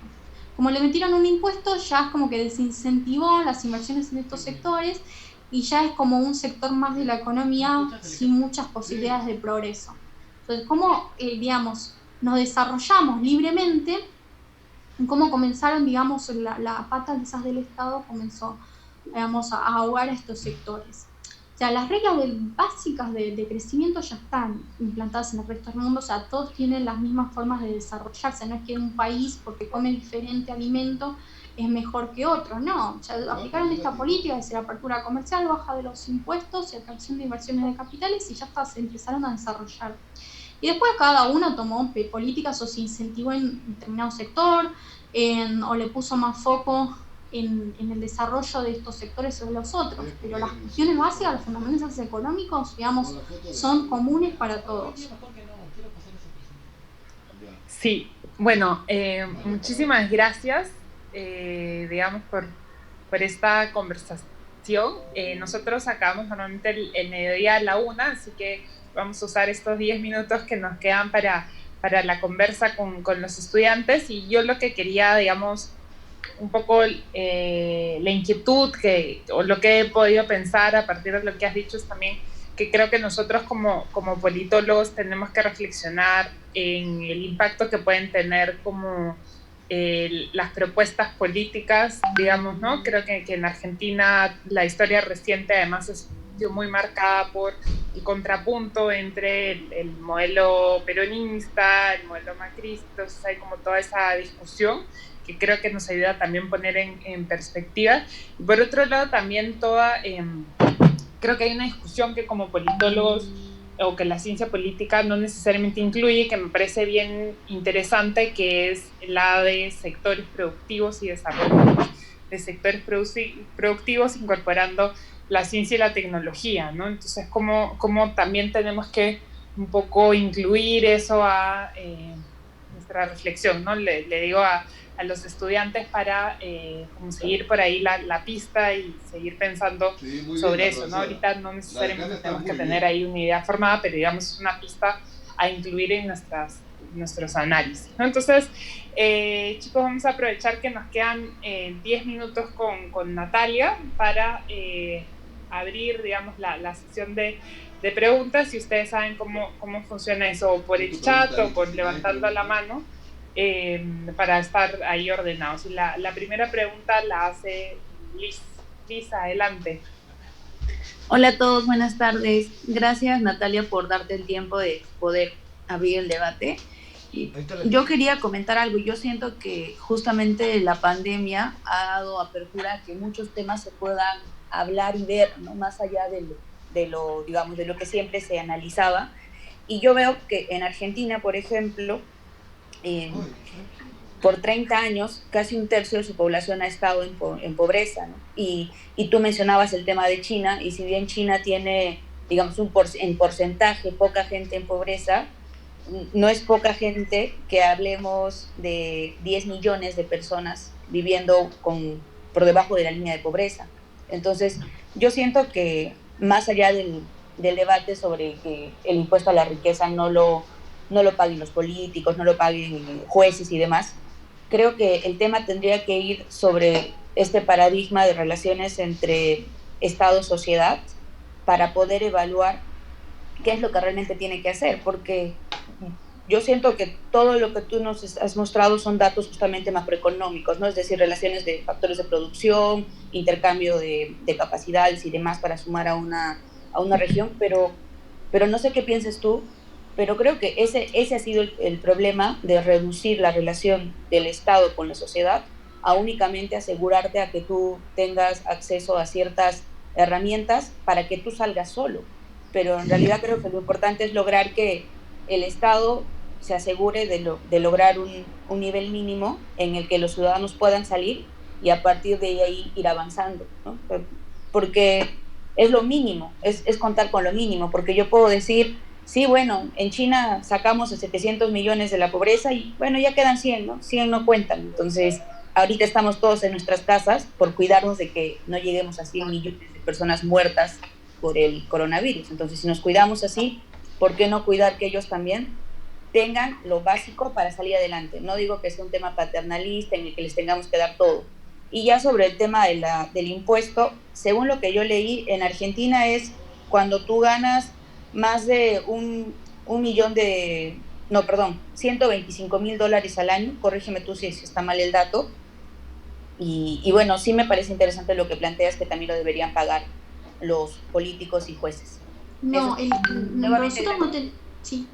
Como le metieron un impuesto, ya es como que desincentivó las inversiones en estos sectores y ya es como un sector más de la economía sin muchas posibilidades de progreso. Entonces, ¿cómo, digamos, nos desarrollamos libremente? Cómo comenzaron, digamos, la pata quizás del Estado comenzó, digamos, a ahogar a estos sectores. O sea, las reglas básicas de crecimiento ya están implantadas en el resto del mundo, o sea, todos tienen las mismas formas de desarrollarse, no es que un país, porque come diferente alimento, es mejor que otro, no, ya aplicaron esta política de ser apertura comercial, baja de los impuestos y atracción de inversiones de capitales y ya está, se empezaron a desarrollar. Y después cada uno tomó políticas o se incentivó en determinado sector, o le puso más foco en el desarrollo de estos sectores sobre los otros. Pero las cuestiones básicas, los fundamentos económicos, digamos, son comunes para todos. Sí, bueno, muchísimas gracias, digamos, por esta conversación. Nosotros acabamos normalmente el mediodía a la 1, así que vamos a usar estos 10 minutos que nos quedan para la conversa con los estudiantes. Y yo lo que quería, digamos, un poco la inquietud o lo que he podido pensar a partir de lo que has dicho es también que creo que nosotros como politólogos tenemos que reflexionar en el impacto que pueden tener como las propuestas políticas, digamos, ¿no? Creo que en Argentina la historia reciente además es muy marcada por el contrapunto entre el modelo peronista, el modelo macrista. Entonces hay como toda esa discusión que creo que nos ayuda también a poner en perspectiva. Y por otro lado también creo que hay una discusión que como politólogos o que la ciencia política no necesariamente incluye, que me parece bien interesante, que es la de sectores productivos y desarrollo de sectores productivos incorporando la ciencia y la tecnología, ¿no? Entonces, ¿cómo también tenemos que un poco incluir eso a nuestra reflexión, ¿no? Le digo a los estudiantes para como seguir por ahí la pista y seguir pensando sobre eso, ¿no? Ahorita no necesariamente tenemos que tener ahí una idea formada, pero digamos una pista a incluir en nuestros análisis, ¿no? Entonces, chicos, vamos a aprovechar que nos quedan 10 minutos con Natalia para abrir, digamos, la sesión de preguntas. Si ustedes saben cómo funciona eso, o por el chat o por levantando la mano, para estar ahí ordenados. Y la primera pregunta la hace Liz. Liz, adelante. Hola a todos, buenas tardes. Gracias, Natalia, por darte el tiempo de poder abrir el debate. Yo quería comentar algo. Yo siento que justamente la pandemia ha dado apertura a que muchos temas se puedan hablar y ver, ¿no? Más allá de lo, digamos, de lo que siempre se analizaba. Y yo veo que en Argentina, por ejemplo, por 30 años, casi un tercio de su población ha estado en pobreza, ¿no? Y tú mencionabas el tema de China, y si bien China tiene, digamos, en porcentaje poca gente en pobreza, no es poca gente que hablemos de 10 millones de personas viviendo por debajo de la línea de pobreza. Entonces, yo siento que más allá del debate sobre que el impuesto a la riqueza no lo paguen los políticos, no lo paguen jueces y demás, creo que el tema tendría que ir sobre este paradigma de relaciones entre Estado-sociedad para poder evaluar qué es lo que realmente tiene que hacer, porque yo siento que todo lo que tú nos has mostrado son datos justamente macroeconómicos, ¿no? Es decir, relaciones de factores de producción, intercambio de capacidades y demás para sumar a una región, pero no sé qué pienses tú, pero creo que ese ha sido el problema de reducir la relación del Estado con la sociedad a únicamente asegurarte a que tú tengas acceso a ciertas herramientas para que tú salgas solo. Pero en realidad creo que lo importante es lograr que el Estado se asegure de lograr un nivel mínimo en el que los ciudadanos puedan salir y a partir de ahí ir avanzando, ¿no? Porque es lo mínimo, es contar con lo mínimo, porque yo puedo decir, sí, bueno, en China sacamos 700 millones de la pobreza y bueno, ya quedan 100, ¿no? 100 no cuentan, entonces ahorita estamos todos en nuestras casas por cuidarnos de que no lleguemos a 100 millones de personas muertas por el coronavirus. Entonces, si nos cuidamos así, ¿por qué no cuidar que ellos también tengan lo básico para salir adelante? No digo que sea un tema paternalista en el que les tengamos que dar todo. Y ya sobre el tema del impuesto, según lo que yo leí, en Argentina es cuando tú ganas más de un millón de... No, perdón, $125,000 al año, corrígeme tú si está mal el dato. Y bueno, sí me parece interesante lo que planteas, que también lo deberían pagar los políticos y jueces. No, nosotros no tenemos... Sí.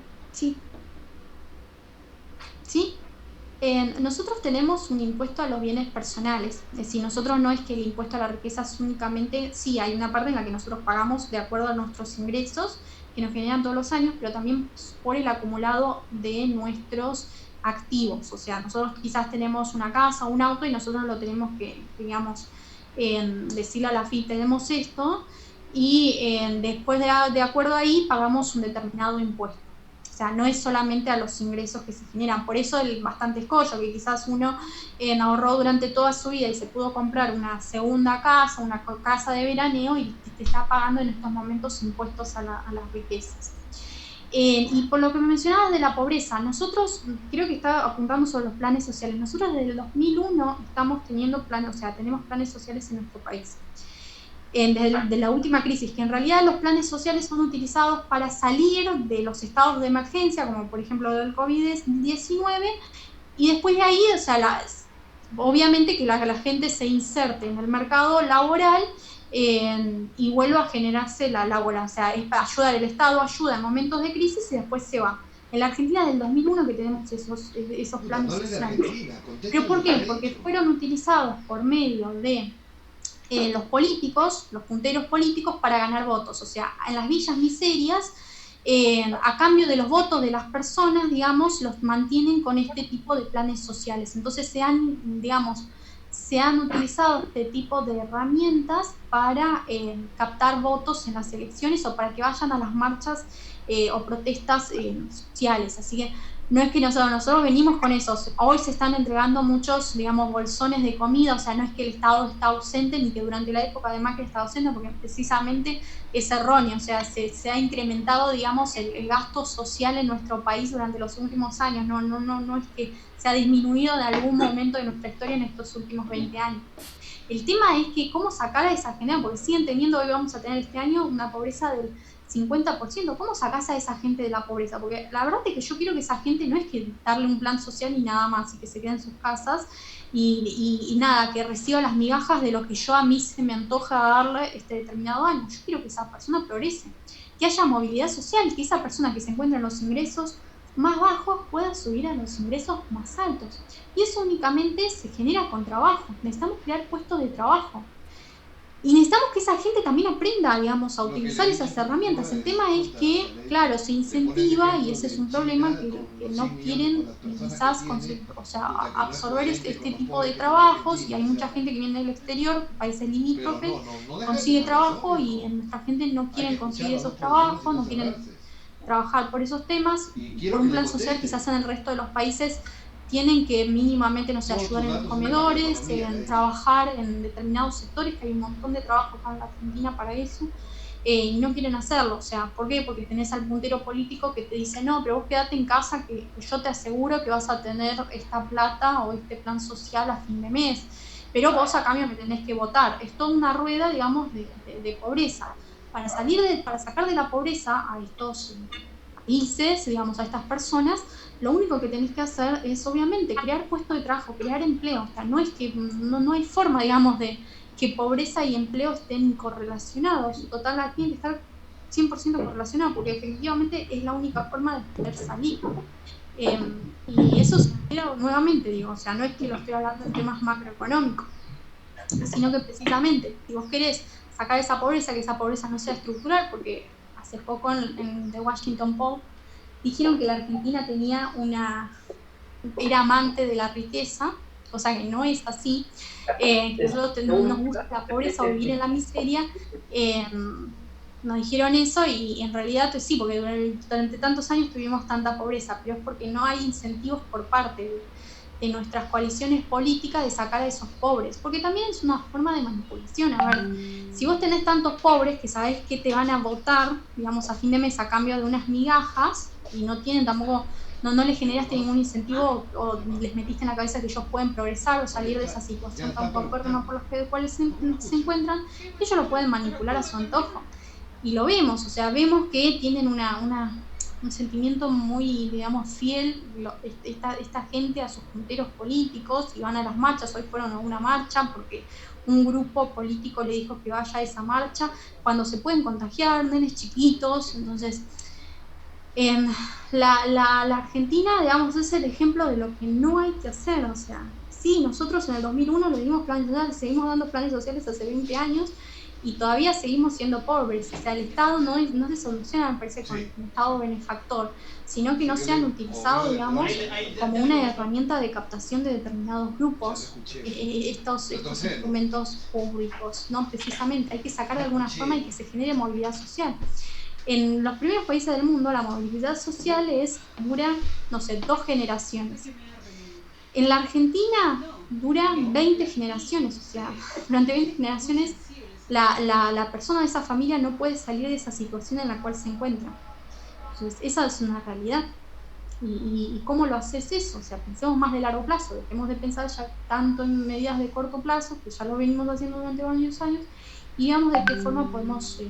Nosotros tenemos un impuesto a los bienes personales. Es decir, nosotros no es que el impuesto a la riqueza es únicamente... Sí, hay una parte en la que nosotros pagamos de acuerdo a nuestros ingresos que nos generan todos los años, pero también por el acumulado de nuestros activos. O sea, nosotros quizás tenemos una casa, un auto y nosotros lo tenemos que, digamos, decirle a la FIP, tenemos esto, y después de acuerdo ahí pagamos un determinado impuesto. O sea, no es solamente a los ingresos que se generan. Por eso el bastante escollo, que quizás uno ahorró durante toda su vida y se pudo comprar una segunda casa, una casa de veraneo, y te está pagando en estos momentos impuestos a las riquezas. Y por lo que me mencionabas de la pobreza, nosotros, creo que estaba apuntando sobre los planes sociales. Nosotros desde el 2001 estamos teniendo planes, o sea, tenemos planes sociales en nuestro país. De la última crisis, que en realidad los planes sociales son utilizados para salir de los estados de emergencia, como por ejemplo del COVID-19, y después de ahí, o sea, obviamente que la gente se inserte en el mercado laboral y vuelva a generarse la laboral, o sea, es para ayudar, el Estado ayuda en momentos de crisis y después se va. En la Argentina del 2001 que tenemos esos planes sociales. ¿Pero por qué? Porque fueron utilizados por medio de los políticos, los punteros políticos, para ganar votos. O sea, en las villas miserias, a cambio de los votos de las personas, digamos, los mantienen con este tipo de planes sociales. Entonces se han utilizado este tipo de herramientas para captar votos en las elecciones o para que vayan a las marchas o protestas sociales. Así que no es que nosotros venimos con eso. Hoy se están entregando muchos, digamos, bolsones de comida, o sea, no es que el Estado está ausente ni que durante la época de Macri está ausente, porque precisamente es erróneo, o sea, se ha incrementado, digamos, el gasto social en nuestro país durante los últimos años, no es que se ha disminuido de algún momento de nuestra historia en estos últimos 20 años. El tema es que cómo sacar a esa gente, porque siguen teniendo, hoy vamos a tener este año una pobreza del 50%, ¿cómo sacás a esa gente de la pobreza? Porque la verdad es que yo quiero que esa gente no es que darle un plan social ni nada más y que se quede en sus casas y nada, que reciba las migajas de lo que yo a mí se me antoja darle este determinado año. Yo quiero que esa persona progrese, que haya movilidad social, que esa persona que se encuentra en los ingresos más bajos pueda subir a los ingresos más altos. Y eso únicamente se genera con trabajo. Necesitamos crear puestos de trabajo. Y necesitamos que esa gente también aprenda, digamos, a utilizar esas herramientas. El tema es que, claro, se incentiva, y ese es un problema, que no quieren quizás absorber este tipo de trabajos, y hay mucha gente que viene del exterior, países limítrofes, consigue trabajo, y nuestra gente no quieren conseguir esos trabajos, no quieren trabajar por esos temas, por un plan social quizás en el resto de los países tienen que mínimamente, no sé, ayudar en los comedores, trabajar en determinados sectores, que hay un montón de trabajo acá en la Argentina para eso, y no quieren hacerlo. O sea, ¿por qué? Porque tenés al puntero político que te dice, no, pero vos quedate en casa que yo te aseguro que vas a tener esta plata o este plan social a fin de mes, pero vos a cambio me tenés que votar. Es toda una rueda, digamos, de pobreza. Para sacar de la pobreza a estos países, digamos, a estas personas, lo único que tenés que hacer es, obviamente, crear puestos de trabajo, crear empleo. O sea, no es que no hay forma, digamos, de que pobreza y empleo estén correlacionados. Total, tienen que estar 100% correlacionados, porque efectivamente es la única forma de poder salir. Y eso se genera, nuevamente digo, o sea, no es que lo estoy hablando en temas macroeconómicos, sino que precisamente, si vos querés sacar esa pobreza, que esa pobreza no sea estructural, porque hace poco en The Washington Post dijeron que la Argentina era amante de la riqueza, cosa que no es así, que nosotros nos gusta la pobreza o vivir en la miseria. Nos dijeron eso y en realidad sí, porque durante tantos años tuvimos tanta pobreza, pero es porque no hay incentivos por parte de nuestras coaliciones políticas de sacar a esos pobres, porque también es una forma de manipulación. A ver, si vos tenés tantos pobres que sabés que te van a votar, digamos, a fin de mes a cambio de unas migajas, y no tienen tampoco, no les generaste ningún incentivo o les metiste en la cabeza que ellos pueden progresar o salir de esa situación tan paupérrima por las cuales se encuentran, ellos lo pueden manipular a su antojo. Y lo vemos, o sea, vemos que tienen un sentimiento muy, digamos, fiel, esta gente a sus punteros políticos, y van a las marchas. Hoy fueron a una marcha porque un grupo político le dijo que vaya a esa marcha, cuando se pueden contagiar, nenes chiquitos. Entonces, la Argentina, digamos, es el ejemplo de lo que no hay que hacer. O sea, sí, nosotros en el 2001 le dimos planes sociales, seguimos dando planes sociales hace 20 años, y todavía seguimos siendo pobres. O sea, el Estado no se soluciona, me parece, con un Estado benefactor, sino que no se han utilizado, digamos, como una herramienta de captación de determinados grupos, estos instrumentos públicos, ¿no? Precisamente, hay que sacar de alguna forma y que se genere movilidad social. En los primeros países del mundo, la movilidad social dura, no sé, 2 generaciones. En la Argentina dura 20 generaciones, o sea, durante 20 generaciones la persona de esa familia no puede salir de esa situación en la cual se encuentra. Entonces, esa es una realidad. ¿Y cómo lo haces eso? O sea, pensemos más de largo plazo, dejemos de pensar ya tanto en medidas de corto plazo, que ya lo venimos haciendo durante varios años, y veamos de qué forma podemos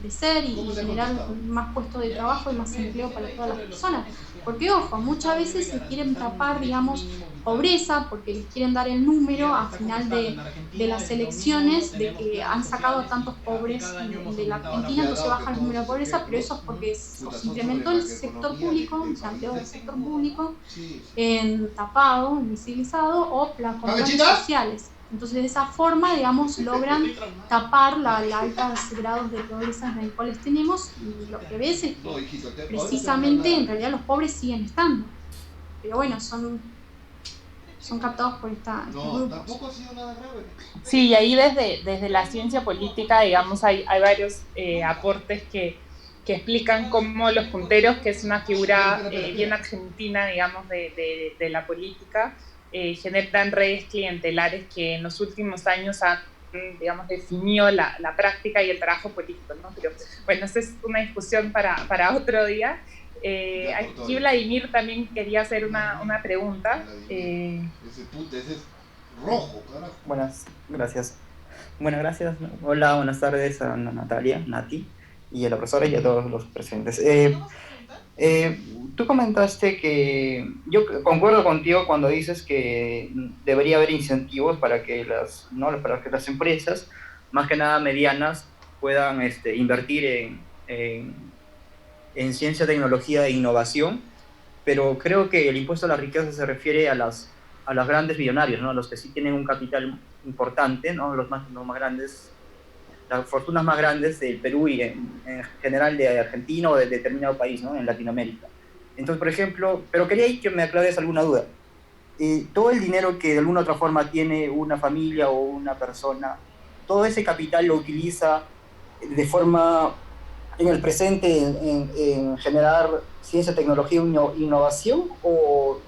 crecer y generar más puestos de trabajo y más empleo para todas las personas. Porque, ojo, muchas veces se quieren tapar, digamos, pobreza, porque les quieren dar el número al final de las elecciones de que han sacado a tantos pobres de la Argentina, entonces baja el número de pobreza, pero eso es porque se implementó el sector público, se amplió el sector público, tapado, invisibilizado, o planes sociales. Entonces, de esa forma, digamos, logran tapar los altos grados de pobreza en los cuales tenemos, y lo que ves es que precisamente en realidad los pobres siguen estando, pero bueno, son captados por estos grupos. Sí, y ahí desde la ciencia política, digamos, hay varios aportes que explican cómo los punteros, que es una figura bien argentina, digamos, de la política, generan redes clientelares que en los últimos años han, digamos, definido la práctica y el trabajo político, ¿no? Pero bueno, esa es una discusión para otro día. Aquí Vladimir también quería hacer una pregunta. Ese es rojo, carajo. Buenas, gracias. Bueno, gracias. Hola, buenas tardes a Natalia, Nati, y a la profesora y a todos los presentes. Tú comentaste que yo concuerdo contigo cuando dices que debería haber incentivos para que las empresas, más que nada medianas, puedan invertir en ciencia, tecnología e innovación, pero creo que el impuesto a la riqueza se refiere a los grandes millonarios, ¿no? A los que sí tienen un capital importante, ¿no? Los más grandes, las fortunas más grandes del Perú y en general de Argentina o de determinado país, ¿no? En Latinoamérica. Entonces, por ejemplo, pero quería que me aclares alguna duda. Todo el dinero que de alguna u otra forma tiene una familia o una persona, ¿todo ese capital lo utiliza de forma en el presente en generar ciencia, tecnología e innovación, o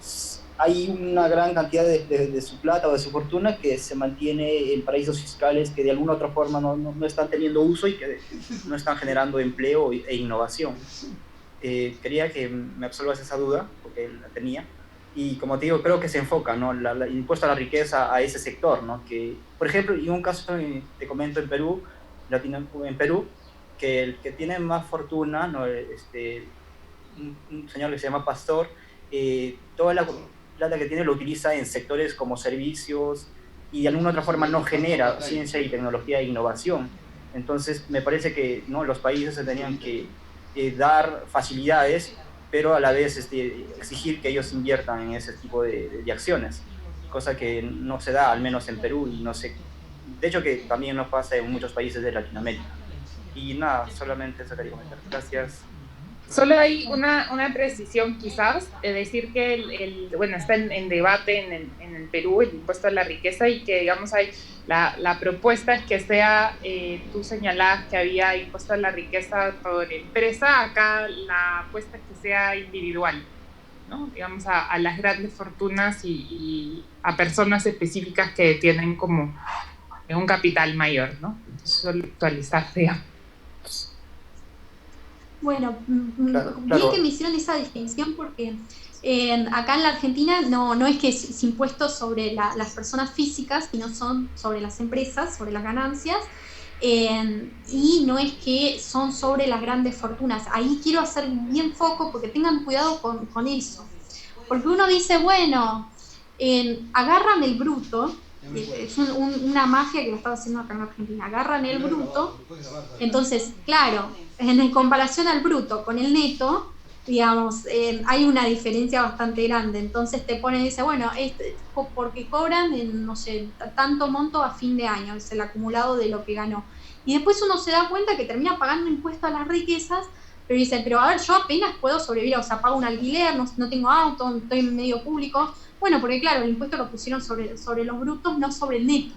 hay una gran cantidad de su plata o de su fortuna que se mantiene en paraísos fiscales que de alguna u otra forma no están teniendo uso y que no están generando empleo e innovación. Quería que me absolvas esa duda, porque la tenía. Y como te digo, creo que se enfoca, ¿no? El impuesto a la riqueza a ese sector, ¿no? Que, por ejemplo, y un caso te comento en Perú, que el que tiene más fortuna, ¿no? Un señor que se llama Pastor, toda la plata que tiene lo utiliza en sectores como servicios y de alguna otra forma no genera ciencia y tecnología e innovación. Entonces me parece que, ¿no?, los países se tenían que dar facilidades, pero a la vez exigir que ellos inviertan en ese tipo de acciones, cosa que no se da, al menos en Perú, y no sé, de hecho que también no pasa en muchos países de Latinoamérica. Y nada, solamente eso quería comentar. Gracias. Solo hay una precisión quizás, de decir que bueno, está en debate en el Perú el impuesto a la riqueza, y que digamos hay la propuesta es que sea, tú señalabas que había impuesto a la riqueza por empresa, acá la apuesta es que sea individual, ¿no? Digamos a las grandes fortunas y a personas específicas que tienen como un capital mayor, ¿no? Solo actualizar, digamos. Bueno, Claro. bien que me hicieron esa distinción, porque acá en la Argentina no es que es impuesto sobre las personas físicas, sino son sobre las empresas, sobre las ganancias, y no es que son sobre las grandes fortunas. Ahí quiero hacer bien foco, porque tengan cuidado con eso. Porque uno dice, bueno, agarran el bruto, es una mafia que lo estaba haciendo acá en Argentina, agarran el bruto, entonces, claro, en comparación al bruto con el neto, digamos, hay una diferencia bastante grande. Entonces te ponen y dice, bueno, porque cobran no sé, tanto monto a fin de año, es el acumulado de lo que ganó. Y después uno se da cuenta que termina pagando impuesto a las riquezas, pero dice, pero a ver, yo apenas puedo sobrevivir, o sea, pago un alquiler, no tengo auto, estoy en medio público. Bueno, porque claro, el impuesto lo pusieron sobre los brutos, no sobre el neto.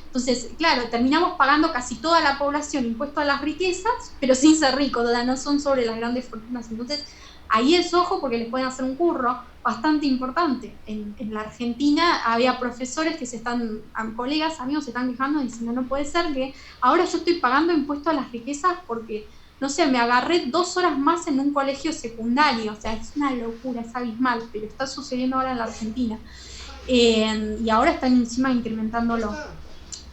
Entonces, claro, terminamos pagando casi toda la población impuesto a las riquezas, pero sin ser ricos, ¿verdad? No son sobre las grandes fortunas. Entonces, ahí es ojo, porque les pueden hacer un curro bastante importante. En la Argentina había profesores que colegas, amigos, se están quejando diciendo, no puede ser que ahora yo estoy pagando impuesto a las riquezas porque, no sé, me agarré 2 horas más en un colegio secundario. O sea, es una locura, es abismal, pero está sucediendo ahora en la Argentina. Y ahora están encima incrementándolo.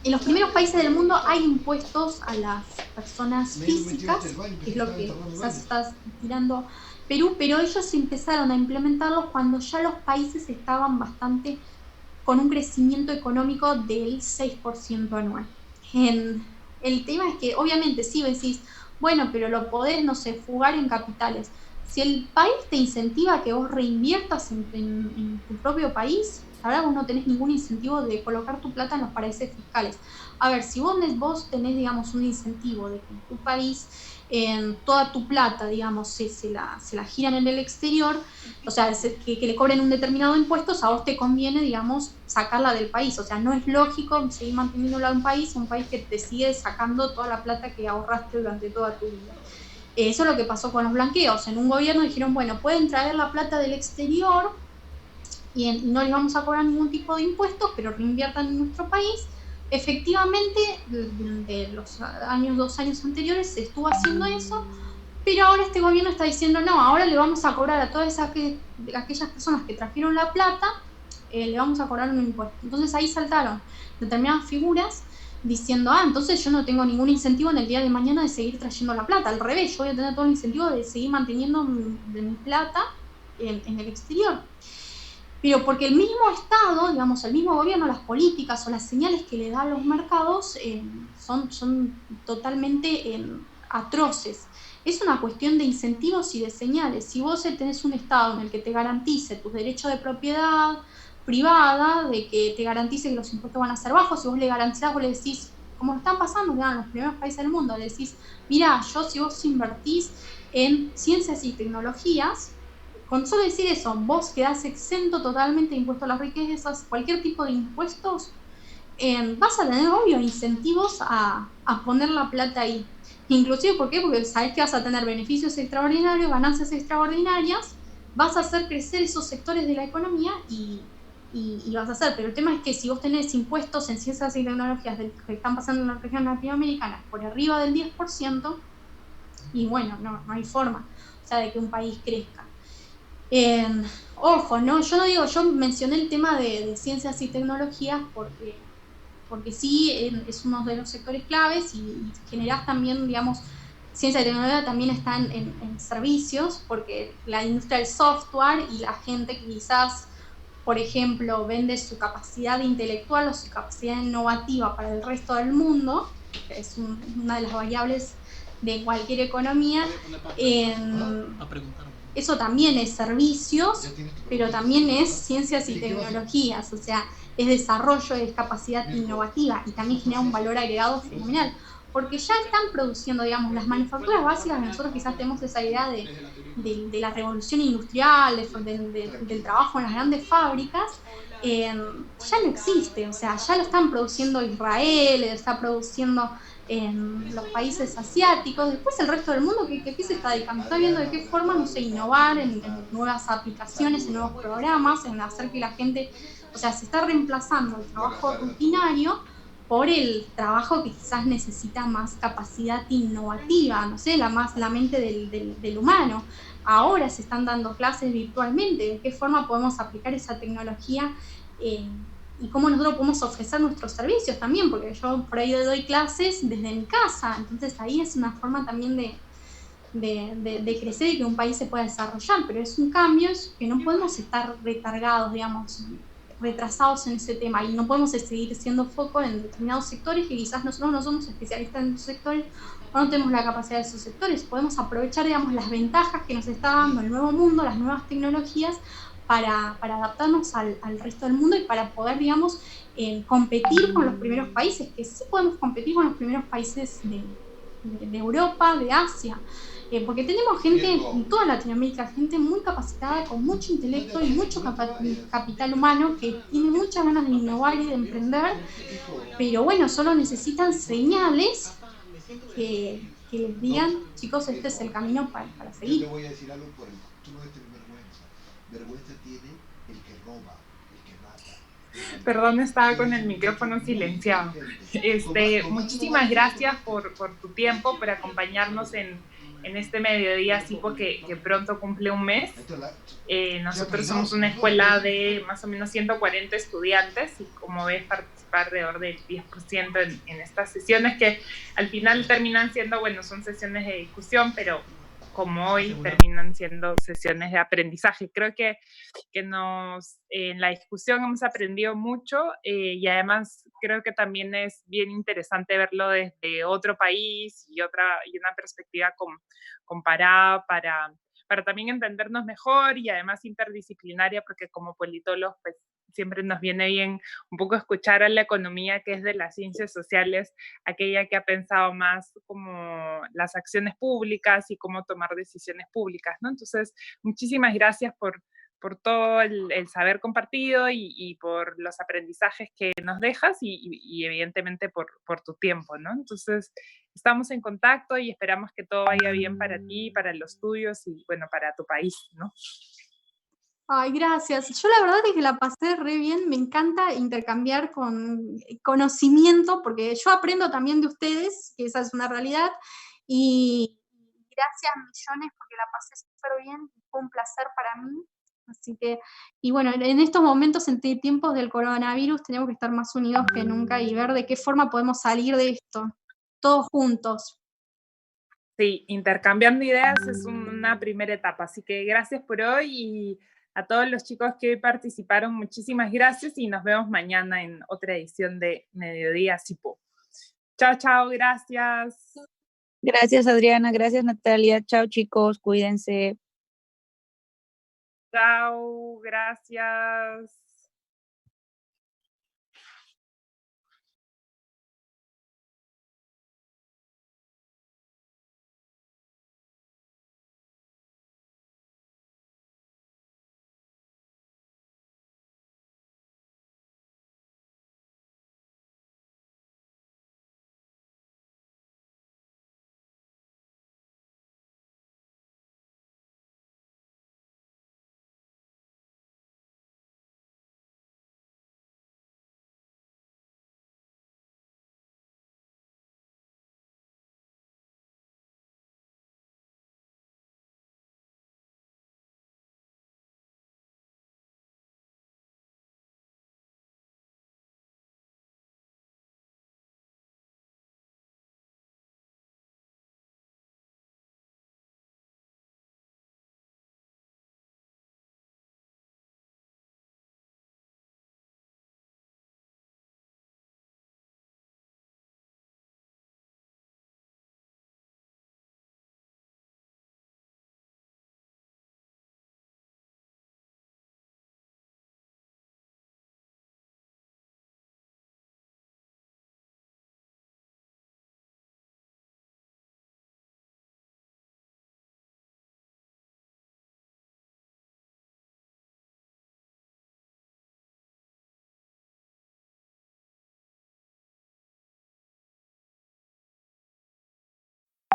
En los primeros países del mundo hay impuestos a las personas físicas, que es lo que quizás estás tirando Perú, pero ellos empezaron a implementarlos cuando ya los países estaban bastante con un crecimiento económico del 6% anual. El tema es que obviamente sí decís, bueno, pero lo podés, no sé, fugar en capitales. Si el país te incentiva a que vos reinviertas en tu propio país, la verdad vos no tenés ningún incentivo de colocar tu plata en los paraísos fiscales. A ver, si vos tenés, digamos, un incentivo de que en tu país toda tu plata, digamos, se la giran en el exterior, o sea, que le cobren un determinado impuesto, a vos te conviene, digamos, sacarla del país. O sea, no es lógico seguir manteniéndola en un país que te sigue sacando toda la plata que ahorraste durante toda tu vida. Eso es lo que pasó con los blanqueos. En un gobierno dijeron, bueno, pueden traer la plata del exterior y no les vamos a cobrar ningún tipo de impuestos, pero reinviertan en nuestro país. Efectivamente, de los 2 años anteriores se estuvo haciendo eso, pero ahora este gobierno está diciendo, no, ahora le vamos a cobrar a todas aquellas personas que trajeron la plata, le vamos a cobrar un impuesto. Entonces ahí saltaron determinadas figuras diciendo, entonces yo no tengo ningún incentivo en el día de mañana de seguir trayendo la plata. Al revés, yo voy a tener todo el incentivo de seguir manteniendo mi plata en el exterior. Pero porque el mismo Estado, digamos, el mismo gobierno, las políticas o las señales que le da a los mercados son totalmente atroces. Es una cuestión de incentivos y de señales. Si vos tenés un Estado en el que te garantice tus derechos de propiedad privada, de que te garantice que los impuestos van a ser bajos, si vos le garantizás, vos le decís, como están pasando en los primeros países del mundo, le decís, mirá, si vos invertís en ciencias y tecnologías, con solo decir eso, vos quedás exento totalmente de impuestos a las riquezas, cualquier tipo de impuestos, vas a tener, obvio, incentivos a poner la plata ahí. Inclusive, ¿por qué? Porque sabés que vas a tener beneficios extraordinarios, ganancias extraordinarias, vas a hacer crecer esos sectores de la economía y vas a hacer. Pero el tema es que si vos tenés impuestos en ciencias y tecnologías que están pasando en la región latinoamericana por arriba del 10%, y bueno, no hay forma, o sea, de que un país crezca. Ojo, ¿no? Yo mencioné el tema de ciencias y tecnologías porque sí es uno de los sectores claves y generás también, digamos, ciencia y tecnología también están en servicios, porque la industria del software y la gente que quizás, por ejemplo, vende su capacidad intelectual o su capacidad innovativa para el resto del mundo, que es una de las variables de cualquier economía, eso también es servicios, pero también es ciencias y tecnologías, o sea, es desarrollo, es capacidad innovativa y también genera un valor agregado fenomenal, porque ya están produciendo, digamos, las manufacturas básicas, nosotros quizás tenemos esa idea de la revolución industrial, del trabajo en las grandes fábricas, ya no existe, o sea, ya lo están produciendo Israel, está produciendo en los países asiáticos, después el resto del mundo, ¿qué se está dedicando? Está viendo de qué forma, no sé, innovar en nuevas aplicaciones, en nuevos programas, en hacer que la gente, o sea, se está reemplazando el trabajo rutinario por el trabajo que quizás necesita más capacidad innovativa, no sé, la mente del humano. Ahora se están dando clases virtualmente, de qué forma podemos aplicar esa tecnología y cómo nosotros podemos ofrecer nuestros servicios también, porque yo por ahí doy clases desde mi casa, entonces ahí es una forma también de crecer y que un país se pueda desarrollar, pero es un cambio que no podemos estar retargados, digamos, retrasados en ese tema y no podemos seguir siendo foco en determinados sectores que quizás nosotros no somos especialistas en esos sectores o no tenemos la capacidad de esos sectores. Podemos aprovechar, digamos, las ventajas que nos está dando el nuevo mundo, las nuevas tecnologías para adaptarnos al resto del mundo y para poder, digamos, competir con los primeros países, que sí podemos competir con los primeros países de Europa, de Asia, porque tenemos gente en toda Latinoamérica, gente muy capacitada, con mucho intelecto y mucho capital humano, que tiene muchas ganas de innovar y de emprender, pero bueno, solo necesitan señales que les digan, chicos, este es el camino para seguir. Yo te voy a decir algo por el, tú no debes tener vergüenza. Vergüenza tiene el que roba, el que mata. Perdón, estaba con el micrófono silenciado. Muchísimas gracias por tu tiempo, por acompañarnos en este mediodía CIPO que pronto cumple un mes. Nosotros somos una escuela de más o menos 140 estudiantes y como ves participa alrededor del 10% en estas sesiones que al final terminan siendo, bueno, son sesiones de discusión, pero como hoy terminan siendo sesiones de aprendizaje. Creo que en la discusión hemos aprendido mucho y además creo que también es bien interesante verlo desde otro país y una perspectiva comparada para también entendernos mejor y además interdisciplinaria, porque como politólogos pues siempre nos viene bien un poco escuchar a la economía que es de las ciencias sociales, aquella que ha pensado más como las acciones públicas y cómo tomar decisiones públicas, ¿no? Entonces, muchísimas gracias por todo el saber compartido y por los aprendizajes que nos dejas y evidentemente por tu tiempo, ¿no? Entonces, estamos en contacto y esperamos que todo vaya bien para ti, para los tuyos y, bueno, para tu país, ¿no? Ay, gracias. Yo la verdad es que la pasé re bien, me encanta intercambiar con conocimiento, porque yo aprendo también de ustedes, que esa es una realidad, y gracias millones porque la pasé súper bien, fue un placer para mí. Así que, y bueno, en estos momentos, en tiempos del coronavirus, tenemos que estar más unidos que nunca y ver de qué forma podemos salir de esto, todos juntos. Sí, intercambiando ideas es una primera etapa, así que gracias por hoy y a todos los chicos que hoy participaron, muchísimas gracias y nos vemos mañana en otra edición de Mediodía Cipo. Chao, chao, gracias. Gracias, Adriana, gracias, Natalia. Chao, chicos, cuídense. Chao, gracias.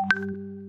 you